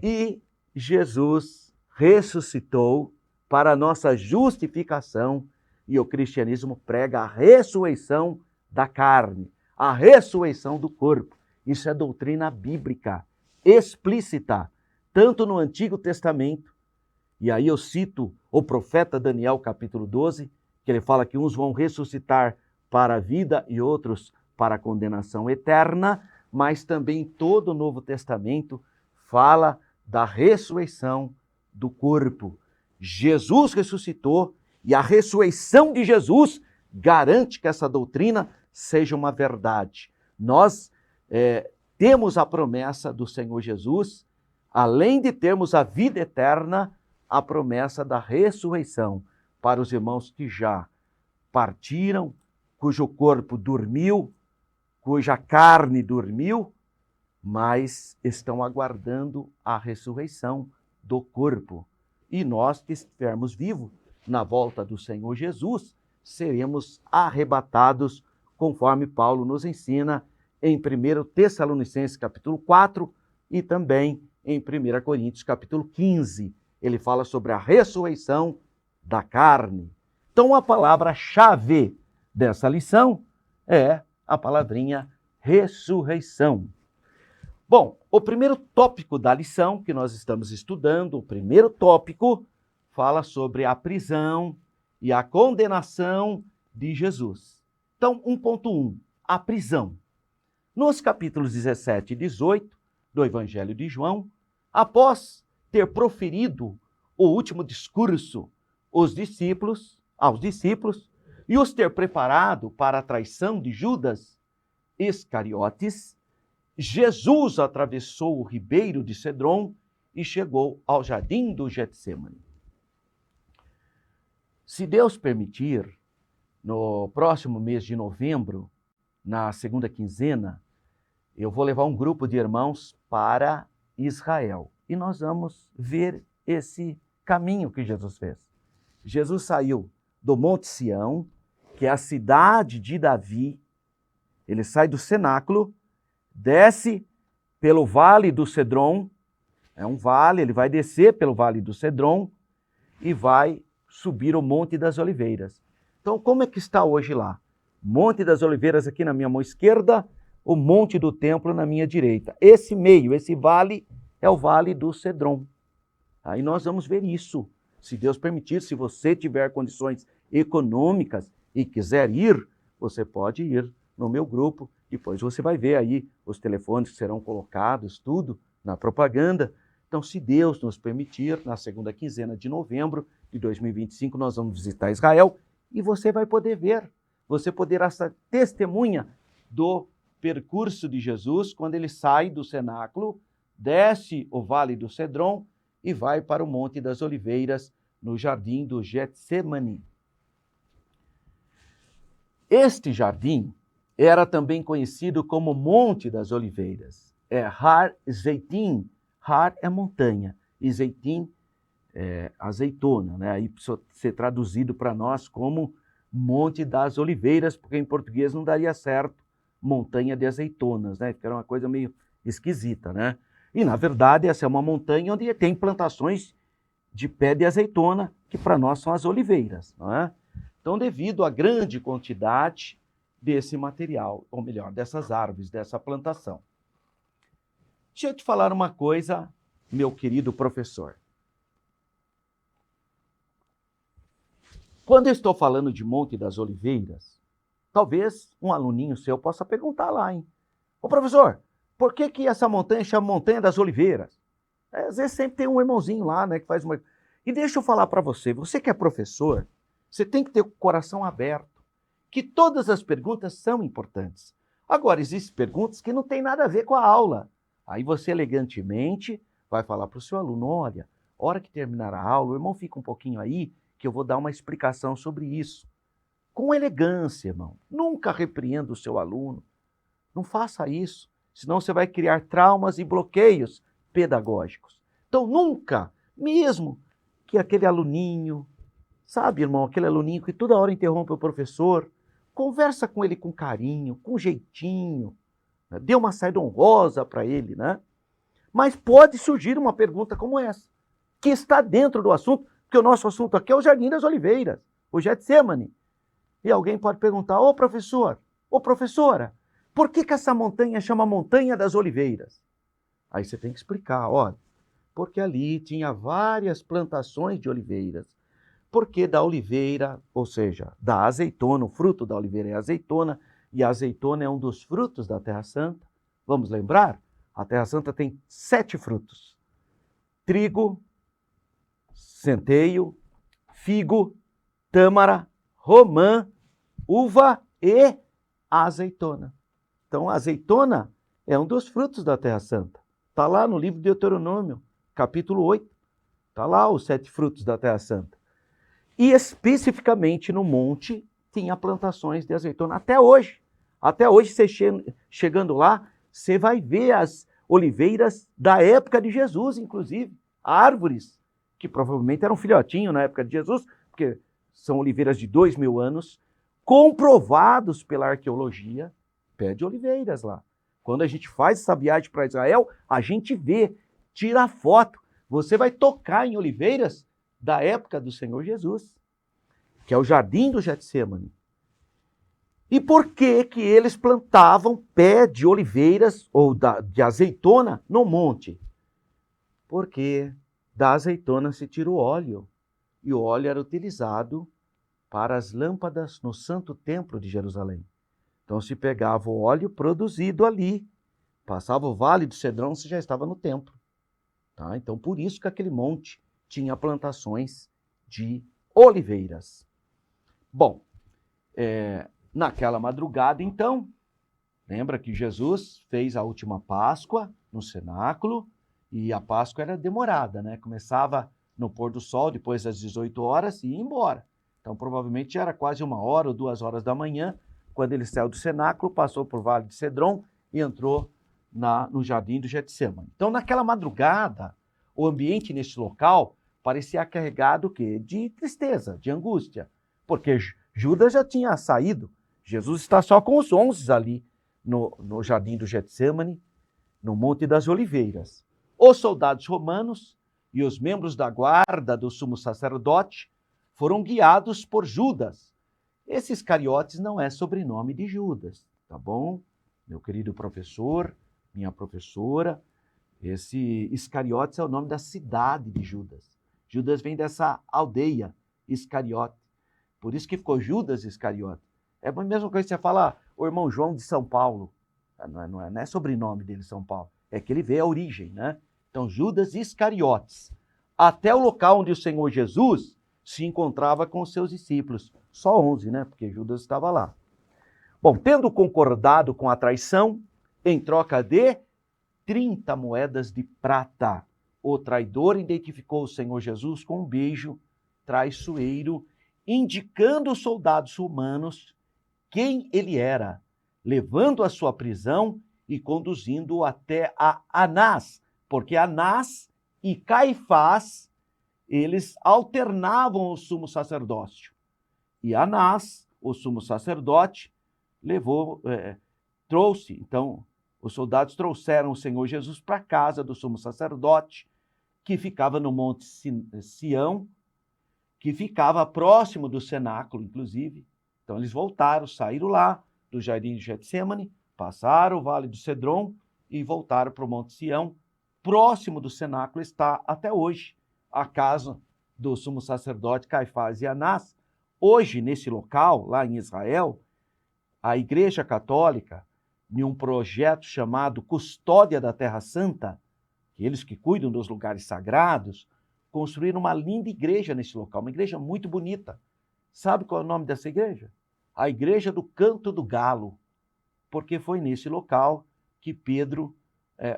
E Jesus ressuscitou para a nossa justificação, e o cristianismo prega a ressurreição da carne, a ressurreição do corpo. Isso é doutrina bíblica, explícita, tanto no Antigo Testamento, e aí eu cito o profeta Daniel, capítulo 12, que ele fala que uns vão ressuscitar para a vida e outros para a condenação eterna, mas também todo o Novo Testamento fala da ressurreição do corpo. Jesus ressuscitou e a ressurreição de Jesus garante que essa doutrina seja uma verdade. Nós temos a promessa do Senhor Jesus, além de termos a vida eterna, a promessa da ressurreição para os irmãos que já partiram, cujo corpo dormiu, cuja carne dormiu, mas estão aguardando a ressurreição do corpo. E nós que estivermos vivos na volta do Senhor Jesus, seremos arrebatados, conforme Paulo nos ensina em 1 Tessalonicenses capítulo 4 e também em 1 Coríntios capítulo 15. Ele fala sobre a ressurreição da carne. Então a palavra-chave dessa lição é a palavrinha ressurreição. Bom, o primeiro tópico da lição que nós estamos estudando, o primeiro tópico, fala sobre a prisão e a condenação de Jesus. Então, 1.1, a prisão. Nos capítulos 17 e 18 do Evangelho de João, após ter proferido o último discurso aos discípulos, e os ter preparado para a traição de Judas Iscariotes, Jesus atravessou o ribeiro de Cedron e chegou ao jardim do Getsêmani. Se Deus permitir, no próximo mês de novembro, na segunda quinzena, eu vou levar um grupo de irmãos para Israel. E nós vamos ver esse caminho que Jesus fez. Jesus saiu do Monte Sião, que é a cidade de Davi. Ele sai do cenáculo, desce pelo Vale do Cedron. É um vale, ele vai descer pelo Vale do Cedron e vai subir o Monte das Oliveiras. Então, como é que está hoje lá? Monte das Oliveiras aqui na minha mão esquerda, o Monte do Templo na minha direita. Esse meio, esse vale, é o Vale do Cedron. Aí nós vamos ver isso. Se Deus permitir, se você tiver condições econômicas e quiser ir, você pode ir no meu grupo. Depois você vai ver aí os telefones que serão colocados, tudo na propaganda. Então, se Deus nos permitir, na segunda quinzena de novembro de 2025, nós vamos visitar Israel e você vai poder ver. Você poderá ser testemunha do percurso de Jesus quando ele sai do cenáculo, desce o Vale do Cedron e vai para o Monte das Oliveiras, no jardim do Getsêmani. Este jardim era também conhecido como Monte das Oliveiras. É Har Zeitim. Har é montanha e Zeitim é azeitona, né? Aí precisa ser traduzido para nós como Monte das Oliveiras, porque em português não daria certo montanha de azeitonas, né? Fica uma coisa meio esquisita, né? E, na verdade, essa é uma montanha onde tem plantações de pé de azeitona, que para nós são as oliveiras, não é? Então, devido à grande quantidade desse material, ou melhor, dessas árvores, dessa plantação. Deixa eu te falar uma coisa, meu querido professor. Quando eu estou falando de Monte das Oliveiras, talvez um aluninho seu possa perguntar lá, hein? Ô professor, por que essa montanha chama Montanha das Oliveiras? Às vezes sempre tem um irmãozinho lá, né, que faz uma... E deixa eu falar para você, você que é professor, você tem que ter o coração aberto, que todas as perguntas são importantes. Agora, existem perguntas que não têm nada a ver com a aula. Aí você elegantemente vai falar para o seu aluno, olha, hora que terminar a aula, o irmão fica um pouquinho aí, que eu vou dar uma explicação sobre isso. Com elegância, irmão. Nunca repreenda o seu aluno. Não faça isso, senão você vai criar traumas e bloqueios pedagógicos. Então, nunca, mesmo que aquele aluninho, sabe, irmão, aquele aluninho que toda hora interrompe o professor, conversa com ele com carinho, com jeitinho, né? Dê uma saída honrosa para ele, né? Mas pode surgir uma pergunta como essa, que está dentro do assunto, porque o nosso assunto aqui é o Jardim das Oliveiras, o Getsêmani. E alguém pode perguntar, ô professor, ô professora, por que essa montanha chama Montanha das Oliveiras? Aí você tem que explicar, olha, porque ali tinha várias plantações de oliveiras, porque da oliveira, ou seja, da azeitona, o fruto da oliveira é a azeitona, e a azeitona é um dos frutos da Terra Santa. Vamos lembrar? A Terra Santa tem 7 frutos: trigo, centeio, figo, tâmara, romã, uva e azeitona. Então, a azeitona é um dos frutos da Terra Santa. Está lá no livro de Deuteronômio, capítulo 8. Está lá os 7 frutos da Terra Santa. E especificamente no monte tinha plantações de azeitona até hoje. Até hoje, você chegando lá, você vai ver as oliveiras da época de Jesus, inclusive. Árvores que provavelmente eram filhotinhos na época de Jesus, porque são oliveiras de 2000 anos, comprovados pela arqueologia, pé de oliveiras lá. Quando a gente faz essa viagem para Israel, a gente vê, tira foto. Você vai tocar em oliveiras da época do Senhor Jesus, que é o Jardim do Getsêmani. E por que que eles plantavam pé de oliveiras ou de azeitona no monte? Porque da azeitona se tira o óleo, e o óleo era utilizado para as lâmpadas no Santo Templo de Jerusalém. Então se pegava o óleo produzido ali, passava o Vale do Cedron, você já estava no templo. Tá? Então por isso que aquele monte tinha plantações de oliveiras. Bom, naquela madrugada, então, Lembra que Jesus fez a última Páscoa no cenáculo e a Páscoa era demorada, né? Começava no pôr do sol, depois das 18 horas e ia embora. Então, provavelmente era quase 1 hora ou 2 horas da manhã, quando ele saiu do cenáculo, passou por Vale de Cedron e entrou no jardim do Getsemane. Então, naquela madrugada, o ambiente nesse local parecia carregado o quê? De tristeza, de angústia, porque Judas já tinha saído. Jesus está só com os 11 ali no jardim do Getsemane, no Monte das Oliveiras. Os soldados romanos e os membros da guarda do sumo sacerdote foram guiados por Judas. Esse Iscariotes não é sobrenome de Judas, tá bom? Meu querido professor, minha professora, esse Iscariotes é o nome da cidade de Judas. Judas vem dessa aldeia, Iscariote. Por isso que ficou Judas Iscariote. É a mesma coisa que você falar, o irmão João de São Paulo. Não é sobrenome dele, São Paulo. É que ele vê a origem, né? Então, Judas Iscariotes. Até o local onde o Senhor Jesus se encontrava com os seus discípulos. Só 11, né? Porque Judas estava lá. Bom, tendo concordado com a traição, em troca de 30 moedas de prata, o traidor identificou o Senhor Jesus com um beijo traiçoeiro, indicando aos soldados romanos quem ele era, levando a sua prisão e conduzindo-o até a Anás, porque Anás e Caifás, eles alternavam o sumo sacerdócio. E Anás, o sumo sacerdote, trouxe. Então, os soldados trouxeram o Senhor Jesus para a casa do sumo sacerdote, que ficava no Monte Sião, que ficava próximo do cenáculo, inclusive. Então, eles voltaram, saíram lá do jardim de Getsemane, passaram o Vale do Cedron e voltaram para o Monte Sião. Próximo do cenáculo está, até hoje, a casa do sumo sacerdote Caifás e Anás. Hoje, nesse local, lá em Israel, a Igreja Católica, em um projeto chamado Custódia da Terra Santa, eles que cuidam dos lugares sagrados, construíram uma linda igreja nesse local, uma igreja muito bonita. Sabe qual é o nome dessa igreja? A Igreja do Canto do Galo, porque foi nesse local que Pedro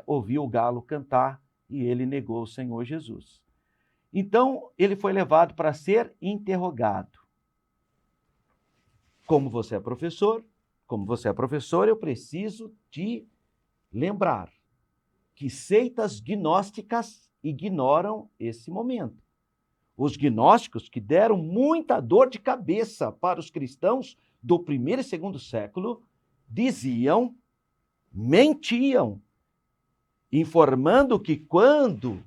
ouviu o galo cantar e ele negou o Senhor Jesus. Então, ele foi levado para ser interrogado. Como você é professor, eu preciso te lembrar que seitas gnósticas ignoram esse momento. Os gnósticos, que deram muita dor de cabeça para os cristãos do primeiro e segundo século, diziam, mentiam, informando que quando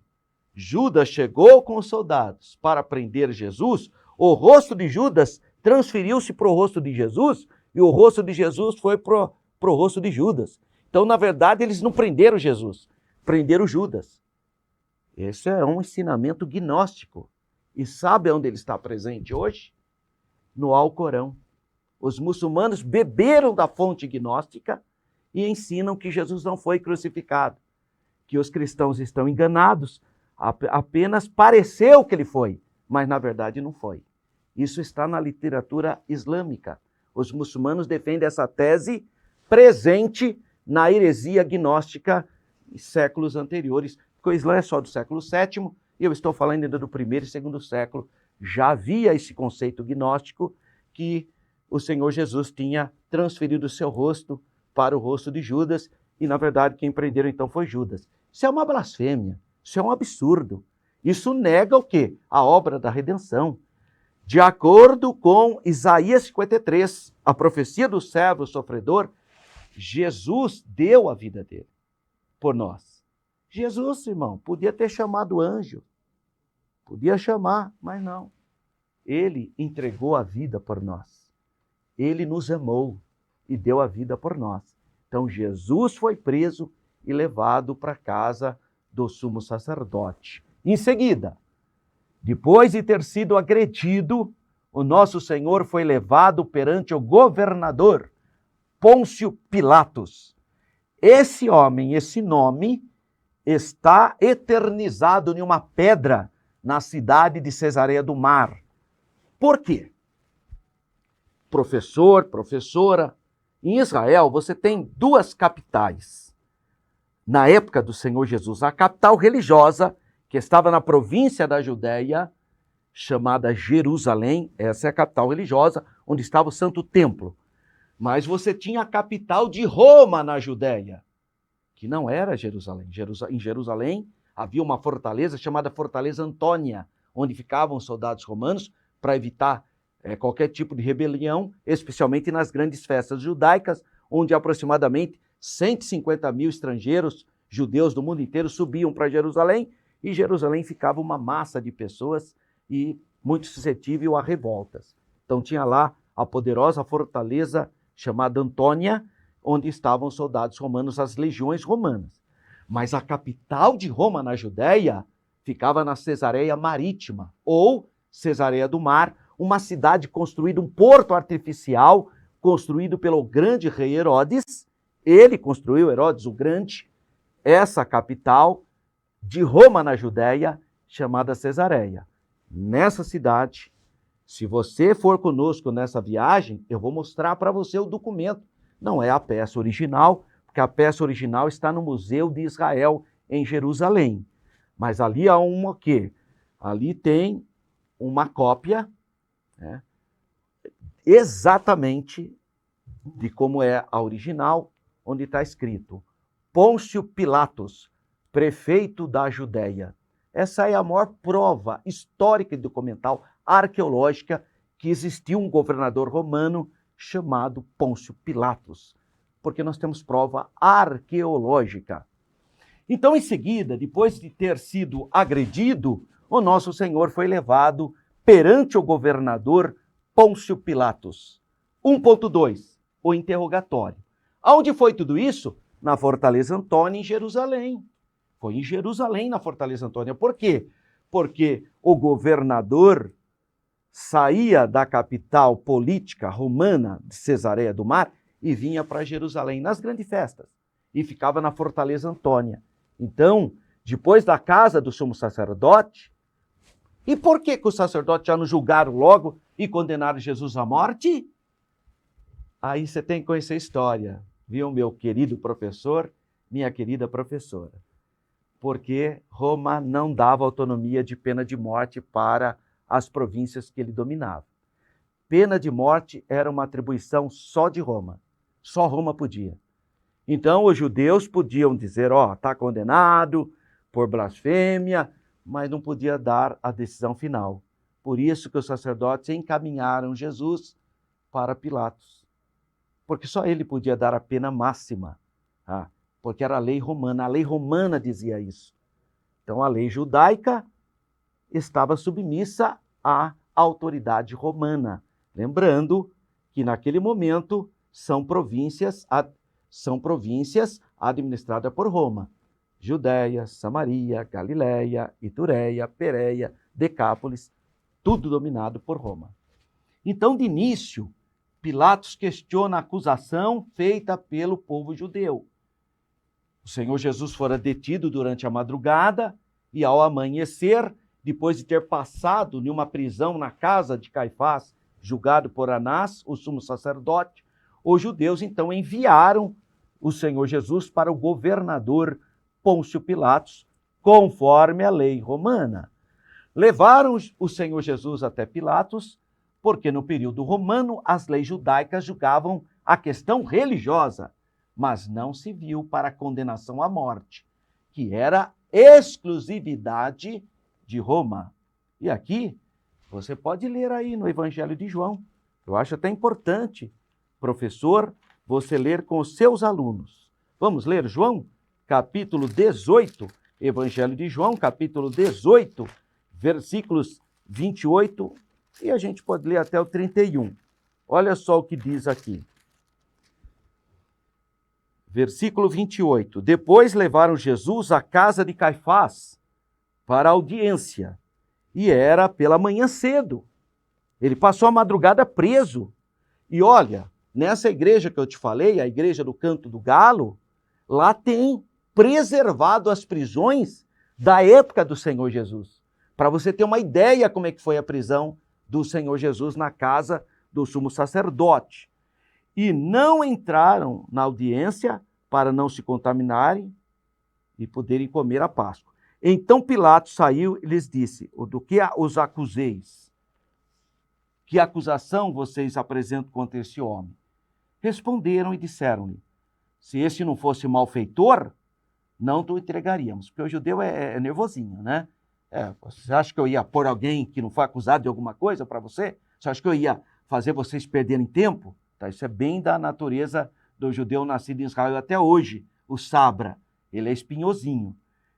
Judas chegou com os soldados para prender Jesus, o rosto de Judas transferiu-se para o rosto de Jesus e o rosto de Jesus foi para o rosto de Judas. Então, na verdade, eles não prenderam Jesus, prenderam Judas. Esse é um ensinamento gnóstico. E sabe onde ele está presente hoje? No Alcorão. Os muçulmanos beberam da fonte gnóstica e ensinam que Jesus não foi crucificado, que os cristãos estão enganados, apenas pareceu que ele foi, mas na verdade não foi. Isso está na literatura islâmica. Os muçulmanos defendem essa tese presente na heresia gnóstica em séculos anteriores, porque o Islã é só do século VII, e eu estou falando ainda do primeiro e segundo século. Já havia esse conceito gnóstico que o Senhor Jesus tinha transferido o seu rosto para o rosto de Judas, e na verdade quem prenderam então foi Judas. Isso é uma blasfêmia, isso é um absurdo. Isso nega o quê? A obra da redenção. De acordo com Isaías 53, a profecia do servo sofredor, Jesus deu a vida dele por nós. Jesus, irmão, podia ter chamado anjo, podia chamar, mas não. Ele entregou a vida por nós. Ele nos amou e deu a vida por nós. Então, Jesus foi preso e levado para a casa do sumo sacerdote. Em seguida, depois de ter sido agredido, o nosso Senhor foi levado perante o governador Pôncio Pilatos. Esse homem, esse nome, está eternizado em uma pedra na cidade de Cesareia do Mar. Por quê? Professor, professora, Em Israel, você tem duas capitais. Na época do Senhor Jesus, a capital religiosa, que estava na província da Judéia, chamada Jerusalém, essa é a capital religiosa, onde estava o Santo Templo. Mas você tinha a capital de Roma na Judéia, que não era Jerusalém. Em Jerusalém havia uma fortaleza chamada Fortaleza Antônia, onde ficavam soldados romanos para evitar qualquer tipo de rebelião, especialmente nas grandes festas judaicas, onde aproximadamente 150 mil estrangeiros, judeus do mundo inteiro, subiam para Jerusalém, e Jerusalém ficava uma massa de pessoas e muito suscetível a revoltas. Então tinha lá a poderosa fortaleza chamada Antônia, onde estavam os soldados romanos, as legiões romanas. Mas a capital de Roma, na Judéia, ficava na Cesareia Marítima, ou Cesareia do Mar, uma cidade construída, um porto artificial, construído pelo grande rei Herodes. Ele construiu, Herodes o Grande, essa capital de Roma, na Judéia, chamada Cesareia. Nessa cidade, se você for conosco nessa viagem, eu vou mostrar para você o documento. Não é a peça original, porque a peça original está no Museu de Israel, em Jerusalém. Mas ali há uma o quê? Ali tem uma cópia, né, exatamente de como é a original, onde está escrito Pôncio Pilatos, prefeito da Judéia. Essa é a maior prova histórica e documental, arqueológica, que existiu um governador romano chamado Pôncio Pilatos, porque nós temos prova arqueológica. Então, em seguida, depois de ter sido agredido, o nosso Senhor foi levado perante o governador Pôncio Pilatos. 1.2, o interrogatório. Aonde foi tudo isso? Na Fortaleza Antônia, em Jerusalém. Foi em Jerusalém, na Fortaleza Antônia. Por quê? Porque o governador saía da capital política romana de Cesareia do Mar e vinha para Jerusalém nas grandes festas e ficava na Fortaleza Antônia. Então, depois da casa do sumo sacerdote, e por que os sacerdotes já não julgaram logo e condenaram Jesus à morte? Aí você tem que conhecer a história, viu, meu querido professor, minha querida professora? Porque Roma não dava autonomia de pena de morte para as províncias que ele dominava. Pena de morte era uma atribuição só de Roma. Só Roma podia. Então, os judeus podiam dizer, está condenado por blasfêmia, mas não podia dar a decisão final. Por isso que os sacerdotes encaminharam Jesus para Pilatos. Porque só ele podia dar a pena máxima. Porque era a lei romana. A lei romana dizia isso. Então, a lei judaica estava submissa à autoridade romana. Lembrando que, naquele momento, são províncias administradas por Roma. Judéia, Samaria, Galiléia, Itureia, Pérea, Decápolis, tudo dominado por Roma. Então, de início, Pilatos questiona a acusação feita pelo povo judeu. O Senhor Jesus fora detido durante a madrugada e, ao amanhecer, depois de ter passado em uma prisão na casa de Caifás, julgado por Anás, o sumo sacerdote, os judeus então enviaram o Senhor Jesus para o governador Pôncio Pilatos, conforme a lei romana. Levaram o Senhor Jesus até Pilatos, porque no período romano as leis judaicas julgavam a questão religiosa, mas não civil, para condenação à morte, que era exclusividade de Roma. E aqui, você pode ler aí no Evangelho de João. Eu acho até importante, professor, você ler com os seus alunos. Vamos ler João, capítulo 18, Evangelho de João, capítulo 18, versículos 28, e a gente pode ler até o 31. Olha só o que diz aqui. Versículo 28. Depois levaram Jesus à casa de Caifás para a audiência, e era pela manhã cedo. Ele passou a madrugada preso. E olha, nessa igreja que eu te falei, a igreja do Canto do Galo, lá tem preservado as prisões da época do Senhor Jesus. Para você ter uma ideia como é que foi a prisão do Senhor Jesus na casa do sumo sacerdote. e não entraram na audiência para não se contaminarem e poderem comer a Páscoa. Então Pilatos saiu e lhes disse: do que os acuseis? Que acusação vocês apresentam contra esse homem? Responderam e disseram-lhe: se esse não fosse malfeitor, não te entregaríamos. Porque o judeu é nervosinho, né? Você acha que eu ia pôr alguém que não foi acusado de alguma coisa para você? Você acha que eu ia fazer vocês perderem tempo? Tá, isso é bem da natureza do judeu nascido em Israel até hoje, o Sabra. Ele é espinhosinho.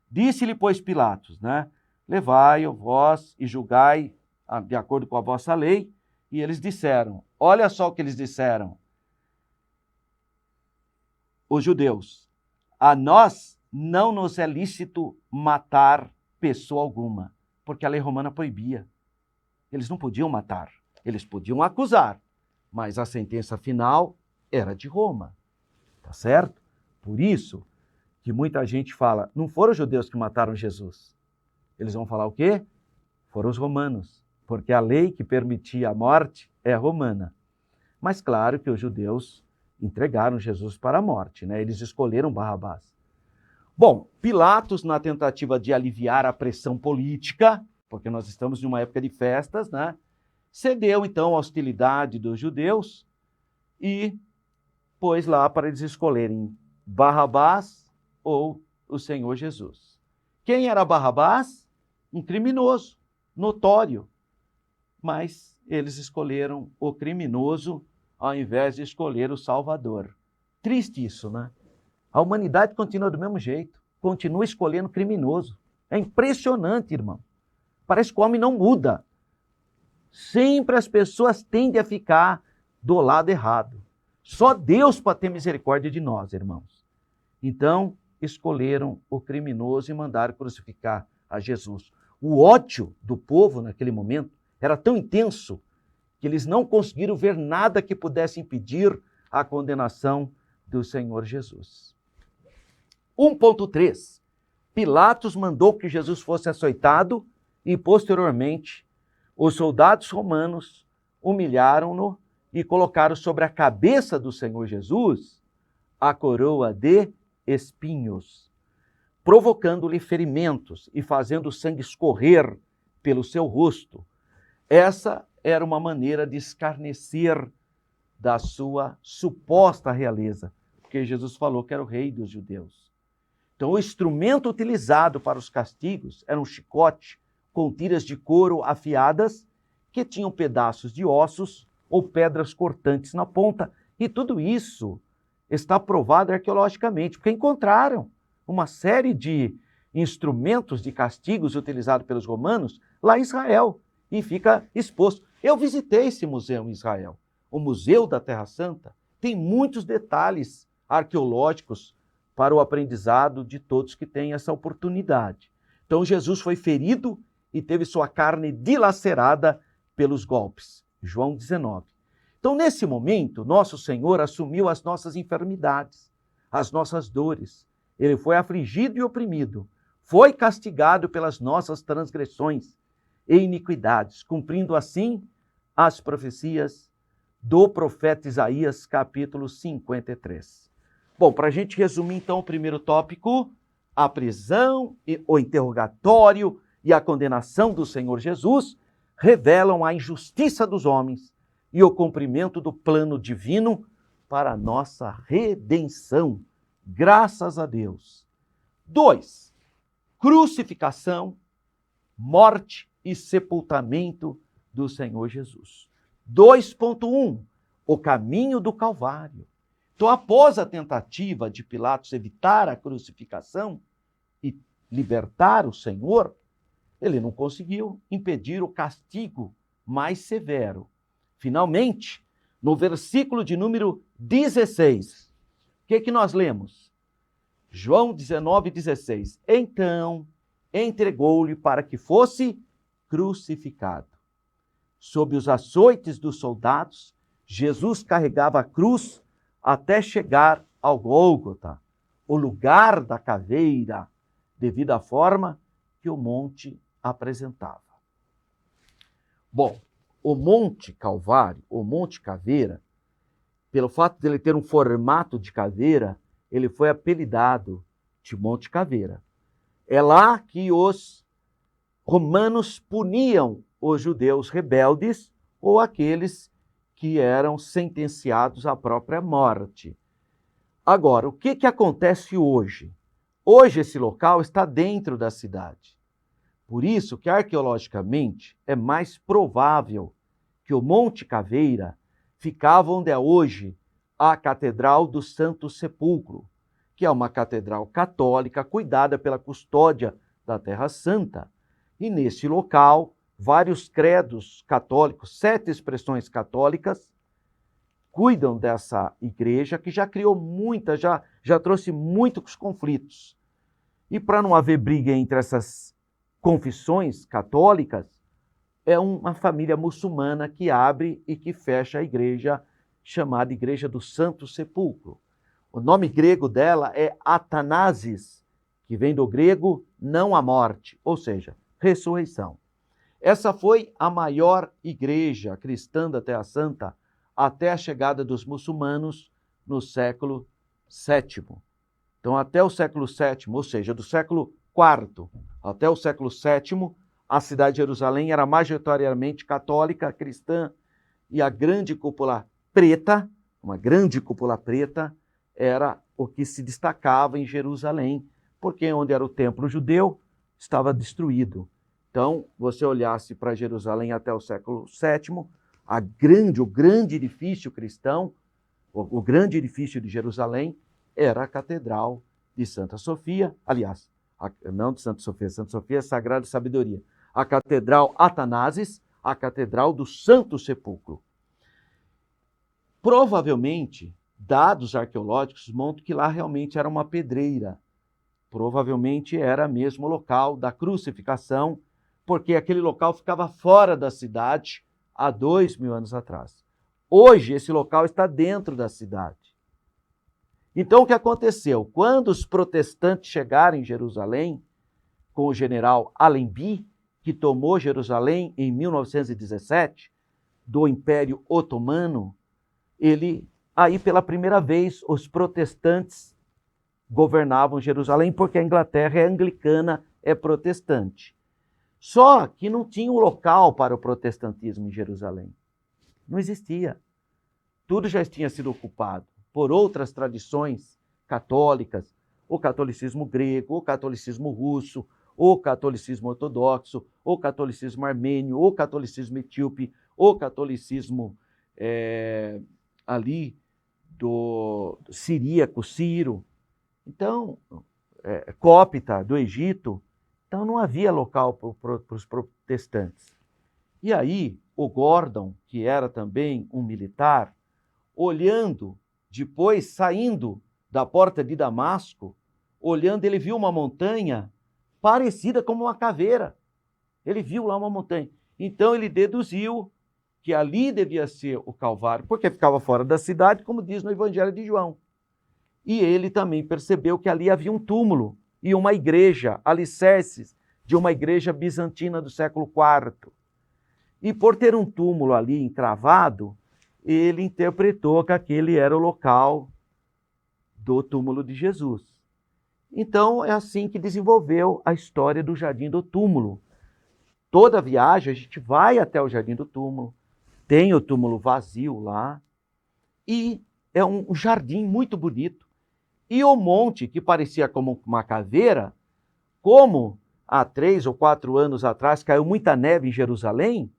Disse-lhe, pois, Pilatos, né? Levai-o vós e julgai de acordo com a vossa lei. E eles disseram, olha só o que eles disseram. Os judeus, a nós não nos é lícito matar pessoa alguma, porque a lei romana proibia. Eles não podiam matar, eles podiam acusar, mas a sentença final era de Roma, tá certo? Por isso que muita gente fala, não foram os judeus que mataram Jesus. Eles vão falar o quê? Foram os romanos, porque a lei que permitia a morte é romana. Mas claro que os judeus entregaram Jesus para a morte, né? Eles escolheram Barrabás. Bom, Pilatos, na tentativa de aliviar a pressão política, porque nós estamos em uma época de festas, né? Cedeu então à hostilidade dos judeus e pôs lá para eles escolherem Barrabás ou o Senhor Jesus. Quem era Barrabás? Um criminoso, notório. Mas eles escolheram o criminoso ao invés de escolher o Salvador. Triste isso, né? A humanidade continua do mesmo jeito, continua escolhendo criminoso. É impressionante, irmão. Parece que o homem não muda. Sempre as pessoas tendem a ficar do lado errado. Só Deus pode ter misericórdia de nós, irmãos. Então, escolheram o criminoso e mandaram crucificar a Jesus. O ódio do povo naquele momento era tão intenso que eles não conseguiram ver nada que pudesse impedir a condenação do Senhor Jesus. 1.3. Pilatos mandou que Jesus fosse açoitado e, posteriormente, os soldados romanos humilharam-no e colocaram sobre a cabeça do Senhor Jesus a coroa de espinhos, provocando-lhe ferimentos e fazendo o sangue escorrer pelo seu rosto. Essa era uma maneira de escarnecer da sua suposta realeza, porque Jesus falou que era o rei dos judeus. Então, o instrumento utilizado para os castigos era um chicote com tiras de couro afiadas que tinham pedaços de ossos ou pedras cortantes na ponta. E tudo isso está provado arqueologicamente, porque encontraram uma série de instrumentos de castigos utilizados pelos romanos lá em Israel e fica exposto. Eu visitei esse museu em Israel. O Museu da Terra Santa tem muitos detalhes arqueológicos para o aprendizado de todos que têm essa oportunidade. Então, Jesus foi ferido e teve sua carne dilacerada pelos golpes. João 19. Então, nesse momento, nosso Senhor assumiu as nossas enfermidades, as nossas dores. Ele foi afligido e oprimido, foi castigado pelas nossas transgressões e iniquidades, cumprindo assim as profecias do profeta Isaías, capítulo 53. Bom, para a gente resumir então o primeiro tópico, a prisão, o interrogatório e a condenação do Senhor Jesus revelam a injustiça dos homens e o cumprimento do plano divino para a nossa redenção. Graças a Deus. 2. Crucificação, morte e sepultamento do Senhor Jesus. 2.1. O caminho do Calvário. Então, após a tentativa de Pilatos evitar a crucificação e libertar o Senhor, ele não conseguiu impedir o castigo mais severo. Finalmente, no versículo de número 16, o que nós lemos? João 19:16. Então, entregou-lhe para que fosse crucificado. Sob os açoites dos soldados, Jesus carregava a cruz até chegar ao Gólgota, o lugar da caveira, devido à forma que o monte apresentava. Bom, o Monte Calvário, o Monte Caveira, pelo fato de ele ter um formato de caveira, ele foi apelidado de Monte Caveira. É lá que os romanos puniam os judeus rebeldes ou aqueles que eram sentenciados à própria morte. Agora, o que acontece hoje? Hoje esse local está dentro da cidade. Por isso que arqueologicamente é mais provável que o Monte Caveira ficava onde é hoje a Catedral do Santo Sepulcro, que é uma catedral católica cuidada pela custódia da Terra Santa. E nesse local, vários credos católicos, 7 expressões católicas, cuidam dessa igreja que já criou já trouxe muitos conflitos. E para não haver briga entre essas confissões católicas, é uma família muçulmana que abre e que fecha a igreja, chamada Igreja do Santo Sepulcro. O nome grego dela é Atanasis, que vem do grego não a morte, ou seja, ressurreição. Essa foi a maior igreja cristã da Terra Santa até a chegada dos muçulmanos no século VII. Então, até o século VII, ou seja, do século IV até o século VII, a cidade de Jerusalém era majoritariamente católica, cristã, e a grande cúpula preta, uma grande cúpula preta, era o que se destacava em Jerusalém, porque onde era o templo judeu estava destruído. Então, você olhasse para Jerusalém até o século VII, o grande edifício cristão, o grande edifício de Jerusalém era a Catedral de Santa Sofia, aliás, não de Santa Sofia é Sagrada Sabedoria, a Catedral Atanasis, a Catedral do Santo Sepulcro. Provavelmente, dados arqueológicos montam que lá realmente era uma pedreira. Provavelmente era mesmo o local da crucificação, porque aquele local ficava fora da cidade há 2000 anos atrás. Hoje, esse local está dentro da cidade. Então, o que aconteceu? Quando os protestantes chegaram em Jerusalém, com o general Allenby, que tomou Jerusalém em 1917, do Império Otomano, aí pela primeira vez, os protestantes governavam Jerusalém, porque a Inglaterra é anglicana, é protestante. Só que não tinha um local para o protestantismo em Jerusalém. Não existia. Tudo já tinha sido ocupado por outras tradições católicas, o catolicismo grego, o catolicismo russo, o catolicismo ortodoxo, o catolicismo armênio, o catolicismo etíope, o catolicismo ali do siríaco, Ciro. Então, cópita do Egito. Então, não havia local para os protestantes. E aí, o Gordon, que era também um militar, olhando, depois saindo da porta de Damasco, olhando, ele viu uma montanha parecida como uma caveira. Ele viu lá uma montanha. Então, ele deduziu que ali devia ser o Calvário, porque ficava fora da cidade, como diz no Evangelho de João. E ele também percebeu que ali havia um túmulo e uma igreja, alicerces de uma igreja bizantina do século IV. E por ter um túmulo ali encravado, ele interpretou que aquele era o local do túmulo de Jesus. Então, é assim que desenvolveu a história do Jardim do Túmulo. Toda viagem, a gente vai até o Jardim do Túmulo, tem o túmulo vazio lá, e é um jardim muito bonito. E o monte, que parecia como uma caveira, como há 3 ou 4 anos atrás caiu muita neve em Jerusalém,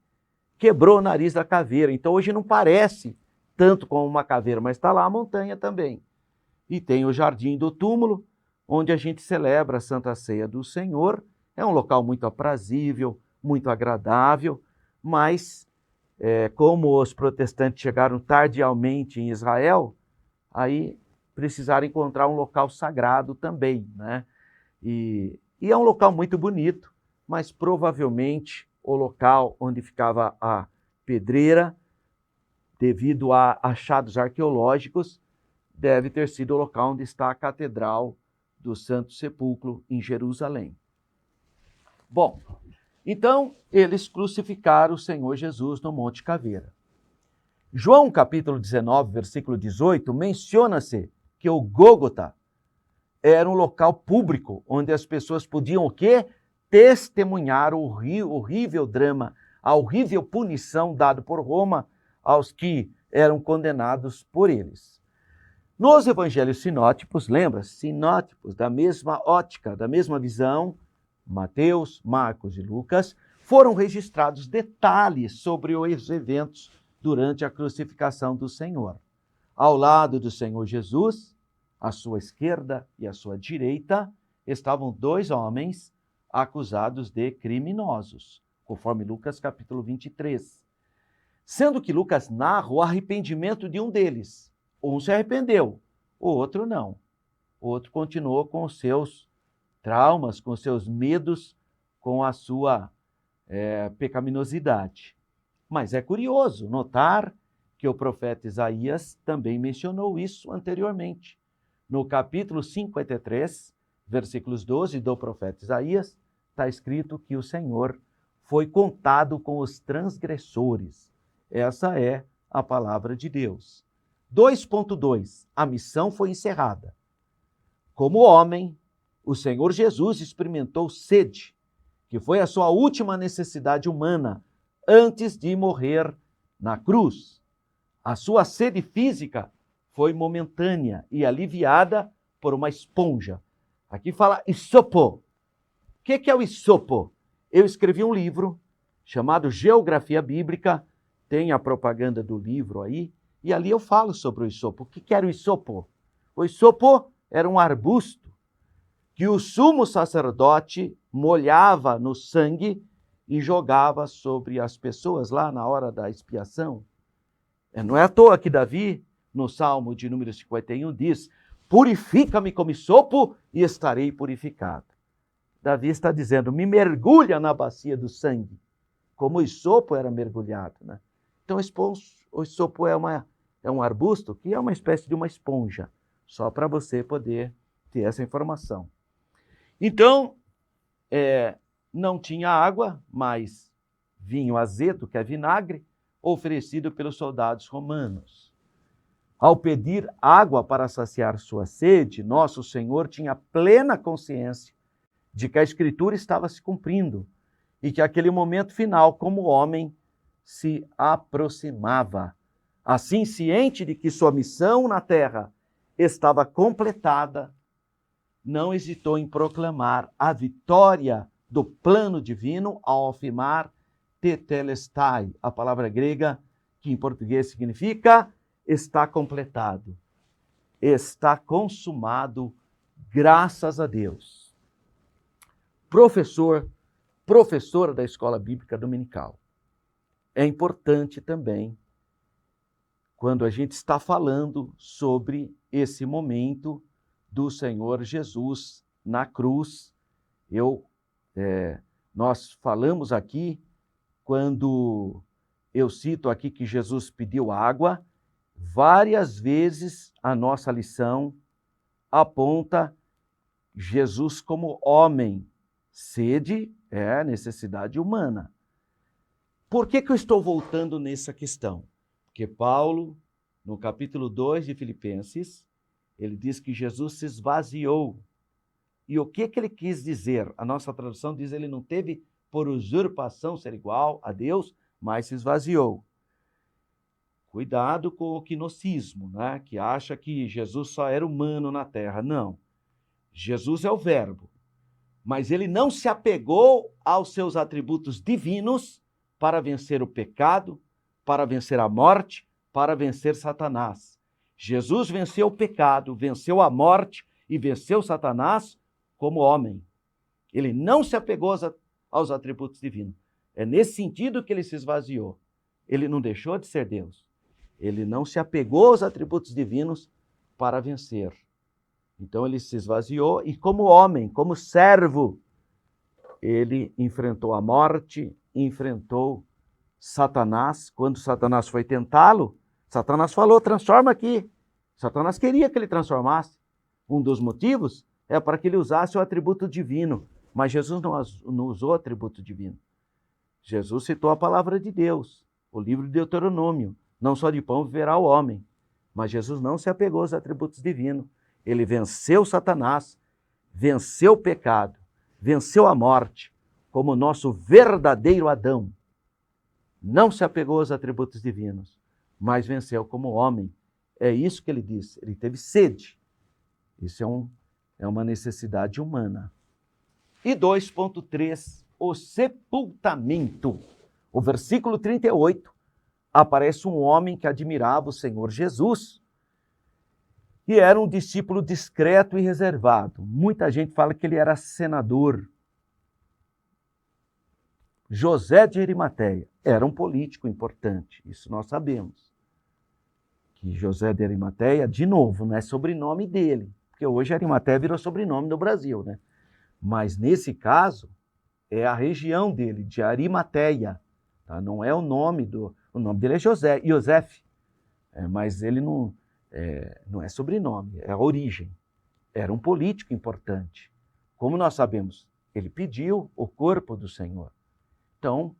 quebrou o nariz da caveira. Então hoje não parece tanto como uma caveira, mas está lá a montanha também. E tem o Jardim do Túmulo, onde a gente celebra a Santa Ceia do Senhor. É um local muito aprazível, muito agradável, mas como os protestantes chegaram tardiamente em Israel, aí precisaram encontrar um local sagrado também, né? E é um local muito bonito, mas provavelmente o local onde ficava a pedreira, devido a achados arqueológicos, deve ter sido o local onde está a Catedral do Santo Sepulcro, em Jerusalém. Bom, então eles crucificaram o Senhor Jesus no Monte Caveira. João capítulo 19, versículo 18, menciona-se que o Gólgota era um local público onde as pessoas podiam o quê? Testemunhar o horrível drama, a horrível punição dada por Roma aos que eram condenados por eles. Nos evangelhos sinóticos, lembra? Sinóticos, da mesma ótica, da mesma visão, Mateus, Marcos e Lucas, foram registrados detalhes sobre os eventos durante a crucificação do Senhor. Ao lado do Senhor Jesus, à sua esquerda e à sua direita, estavam dois homens acusados de criminosos, conforme Lucas capítulo 23. Sendo que Lucas narra o arrependimento de um deles. Um se arrependeu, o outro não. O outro continuou com os seus traumas, com os seus medos, com a sua pecaminosidade. Mas é curioso notar que o profeta Isaías também mencionou isso anteriormente. No capítulo 53, versículos 12 do profeta Isaías, está escrito que o Senhor foi contado com os transgressores. Essa é a palavra de Deus. 2.2. A missão foi encerrada. Como homem, o Senhor Jesus experimentou sede, que foi a sua última necessidade humana, antes de morrer na cruz. A sua sede física foi momentânea e aliviada por uma esponja. Aqui fala isopo. O que é o isopo? Eu escrevi um livro chamado Geografia Bíblica, tem a propaganda do livro aí, e ali eu falo sobre o isopo. O que era o isopo? O isopo era um arbusto que o sumo sacerdote molhava no sangue e jogava sobre as pessoas lá na hora da expiação. Não é à toa que Davi, no Salmo de número 51, diz: purifica-me como isopo e estarei purificado. Davi está dizendo: me mergulha na bacia do sangue, como o isopo era mergulhado, né? Então o isopo é um arbusto que é uma espécie de uma esponja, só para você poder ter essa informação. Então, não tinha água, mas vinho azedo, que é vinagre, oferecido pelos soldados romanos. Ao pedir água para saciar sua sede, nosso Senhor tinha plena consciência de que a Escritura estava se cumprindo e que aquele momento final, como homem, se aproximava. Assim, ciente de que sua missão na terra estava completada, não hesitou em proclamar a vitória do plano divino ao afirmar tetelestai, a palavra grega que em português significa está completado, está consumado, graças a Deus. Professora da Escola Bíblica Dominical. É importante também, quando a gente está falando sobre esse momento do Senhor Jesus na cruz, nós falamos aqui, quando eu cito aqui que Jesus pediu água, várias vezes a nossa lição aponta Jesus como homem. Sede é necessidade humana. Por que eu estou voltando nessa questão? Porque Paulo, no capítulo 2 de Filipenses, ele diz que Jesus se esvaziou. E o que ele quis dizer? A nossa tradução diz que ele não teve por usurpação ser igual a Deus, mas se esvaziou. Cuidado com o gnosticismo, né? Que acha que Jesus só era humano na terra. Não. Jesus é o Verbo. Mas ele não se apegou aos seus atributos divinos para vencer o pecado, para vencer a morte, para vencer Satanás. Jesus venceu o pecado, venceu a morte e venceu Satanás como homem. Ele não se apegou aos atributos divinos. É nesse sentido que ele se esvaziou. Ele não deixou de ser Deus. Ele não se apegou aos atributos divinos para vencer. Então ele se esvaziou e como homem, como servo, ele enfrentou a morte, enfrentou Satanás. Quando Satanás foi tentá-lo, Satanás falou: transforma aqui. Satanás queria que ele transformasse. Um dos motivos é para que ele usasse o atributo divino. Mas Jesus não usou o atributo divino. Jesus citou a palavra de Deus, o livro de Deuteronômio. Não só de pão viverá o homem. Mas Jesus não se apegou aos atributos divinos. Ele venceu Satanás, venceu o pecado, venceu a morte, como nosso verdadeiro Adão. Não se apegou aos atributos divinos, mas venceu como homem. É isso que ele disse. Ele teve sede. Isso é uma necessidade humana. E 2.3, o sepultamento. O versículo 38, aparece um homem que admirava o Senhor Jesus e era um discípulo discreto e reservado. Muita gente fala que ele era senador. José de Arimateia era um político importante, isso nós sabemos. Que José de Arimateia, de novo, não é sobrenome dele, porque hoje Arimateia virou sobrenome no Brasil, né? Mas nesse caso, é a região dele, de Arimateia. Tá? Não é o nome o nome dele é José, Iosef, mas ele não é sobrenome, é a origem. Era um político importante. Como nós sabemos, ele pediu o corpo do Senhor. Então,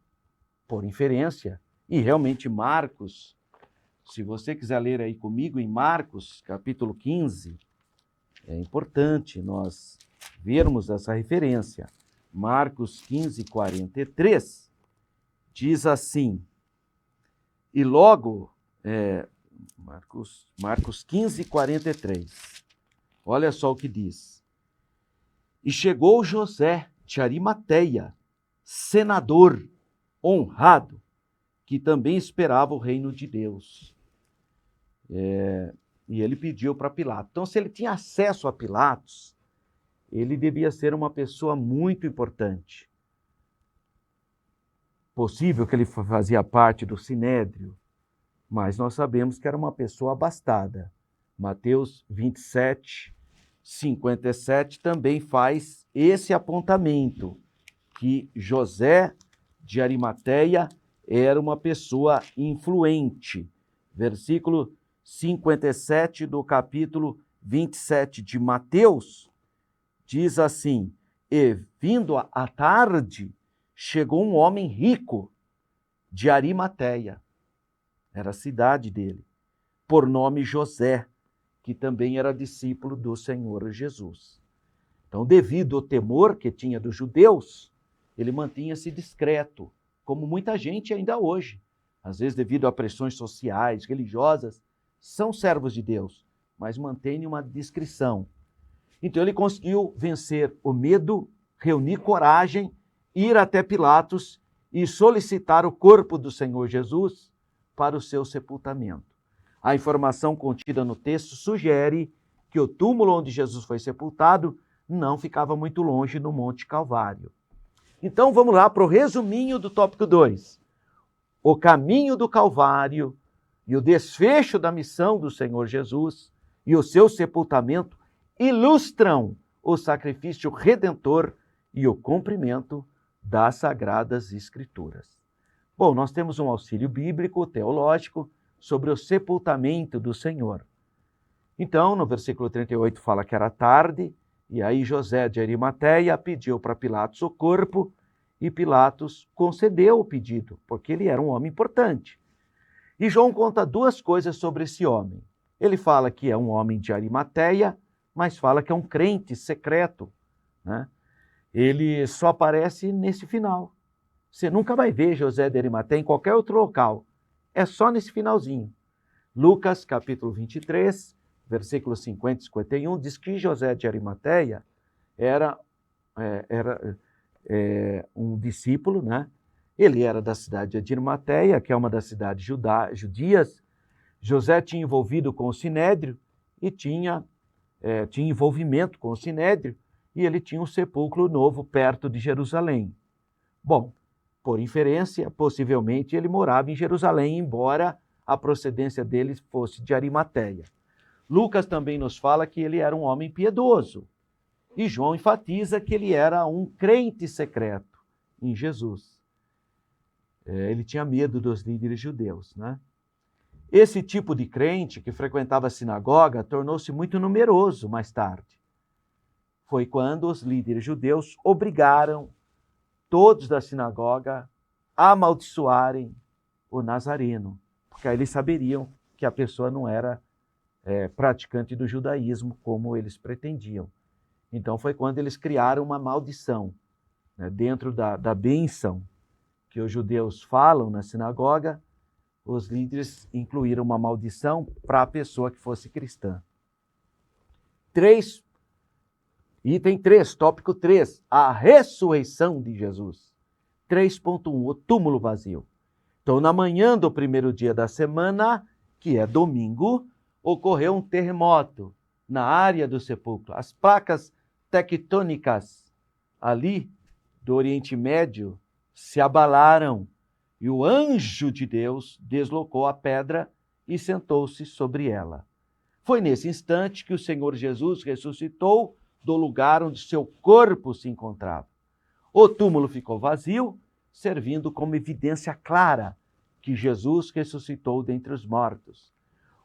por inferência, e realmente Marcos, se você quiser ler aí comigo em Marcos, capítulo 15, é importante nós vermos essa referência. Marcos 15, 43, diz assim, e logo, Marcos 15, 43, olha só o que diz. E chegou José de Arimateia, senador, honrado, que também esperava o reino de Deus. E ele pediu para Pilatos. Então, se ele tinha acesso a Pilatos, ele devia ser uma pessoa muito importante. Possível que ele fazia parte do Sinédrio, mas nós sabemos que era uma pessoa abastada. Mateus 27, 57 também faz esse apontamento, que José de Arimateia era uma pessoa influente. Versículo 57 do capítulo 27 de Mateus, diz assim, e vindo à tarde, chegou um homem rico de Arimateia, era a cidade dele, por nome José, que também era discípulo do Senhor Jesus. Então, devido ao temor que tinha dos judeus, ele mantinha-se discreto, como muita gente ainda hoje. Às vezes, devido a pressões sociais, religiosas, são servos de Deus, mas mantêm uma discrição. Então, ele conseguiu vencer o medo, reunir coragem, ir até Pilatos e solicitar o corpo do Senhor Jesus para o seu sepultamento. A informação contida no texto sugere que o túmulo onde Jesus foi sepultado não ficava muito longe no Monte Calvário. Então vamos lá para o resuminho do tópico 2. O caminho do Calvário e o desfecho da missão do Senhor Jesus e o seu sepultamento ilustram o sacrifício redentor e o cumprimento das Sagradas Escrituras. Bom, nós temos um auxílio bíblico, teológico, sobre o sepultamento do Senhor. Então, no versículo 38 fala que era tarde, e aí José de Arimateia pediu para Pilatos o corpo, e Pilatos concedeu o pedido, porque ele era um homem importante. E João conta duas coisas sobre esse homem. Ele fala que é um homem de Arimateia, mas fala que é um crente secreto, né? Ele só aparece nesse final. Você nunca vai ver José de Arimateia em qualquer outro local. É só nesse finalzinho. Lucas, capítulo 23, versículos 50 e 51, diz que José de Arimateia era um discípulo, né? Ele era da cidade de Arimateia, que é uma das cidades judias. José tinha envolvido com o Sinédrio e tinha envolvimento com o Sinédrio, e ele tinha um sepulcro novo perto de Jerusalém. Bom, por inferência, possivelmente ele morava em Jerusalém, embora a procedência dele fosse de Arimateia. Lucas também nos fala que ele era um homem piedoso, e João enfatiza que ele era um crente secreto em Jesus. Ele tinha medo dos líderes judeus, né? Esse tipo de crente que frequentava a sinagoga tornou-se muito numeroso mais tarde. Foi quando os líderes judeus obrigaram todos da sinagoga a amaldiçoarem o Nazareno, porque aí eles saberiam que a pessoa não era praticante do judaísmo como eles pretendiam. Então foi quando eles criaram uma maldição, né? Dentro da bênção que os judeus falam na sinagoga, os líderes incluíram uma maldição para a pessoa que fosse cristã. Item 3, tópico 3, a ressurreição de Jesus. 3.1, o túmulo vazio. Então, na manhã do primeiro dia da semana, que é domingo, ocorreu um terremoto na área do sepulcro. As placas tectônicas ali do Oriente Médio se abalaram e o anjo de Deus deslocou a pedra e sentou-se sobre ela. Foi nesse instante que o Senhor Jesus ressuscitou do lugar onde seu corpo se encontrava. O túmulo ficou vazio, servindo como evidência clara que Jesus ressuscitou dentre os mortos.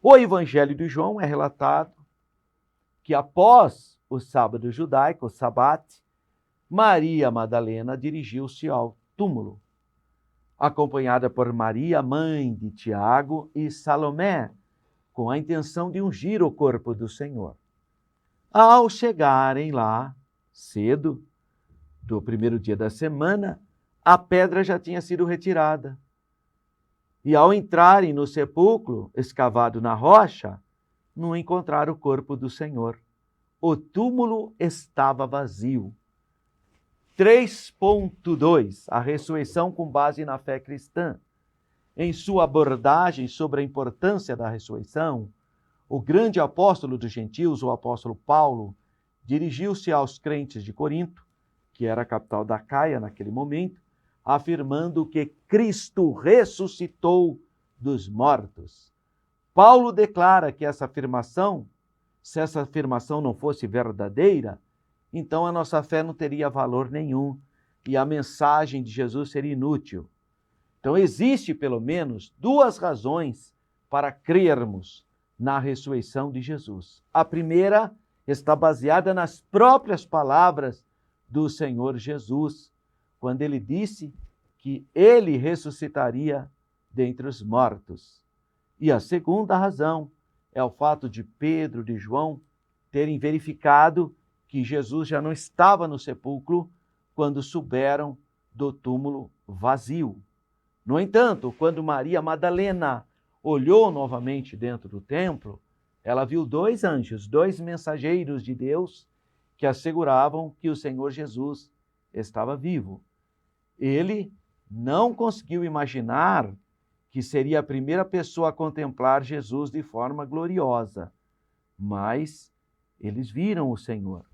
O Evangelho de João é relatado que após o sábado judaico, o sabate, Maria Madalena dirigiu-se ao túmulo, acompanhada por Maria, mãe de Tiago, e Salomé, com a intenção de ungir o corpo do Senhor. Ao chegarem lá, cedo, do primeiro dia da semana, a pedra já tinha sido retirada. E ao entrarem no sepulcro, escavado na rocha, não encontraram o corpo do Senhor. O túmulo estava vazio. 3.2, a ressurreição com base na fé cristã. Em sua abordagem sobre a importância da ressurreição, o grande apóstolo dos gentios, o apóstolo Paulo, dirigiu-se aos crentes de Corinto, que era a capital da Acaia naquele momento, afirmando que Cristo ressuscitou dos mortos. Paulo declara que essa afirmação, se essa afirmação não fosse verdadeira, então a nossa fé não teria valor nenhum e a mensagem de Jesus seria inútil. Então existe pelo menos duas razões para crermos na ressurreição de Jesus. A primeira está baseada nas próprias palavras do Senhor Jesus, quando ele disse que ele ressuscitaria dentre os mortos. E a segunda razão é o fato de Pedro, de João, terem verificado que Jesus já não estava no sepulcro quando souberam do túmulo vazio. No entanto, quando Maria Madalena olhou novamente dentro do templo, ela viu dois anjos, dois mensageiros de Deus que asseguravam que o Senhor Jesus estava vivo. Ele não conseguiu imaginar que seria a primeira pessoa a contemplar Jesus de forma gloriosa, mas eles viram o Senhor.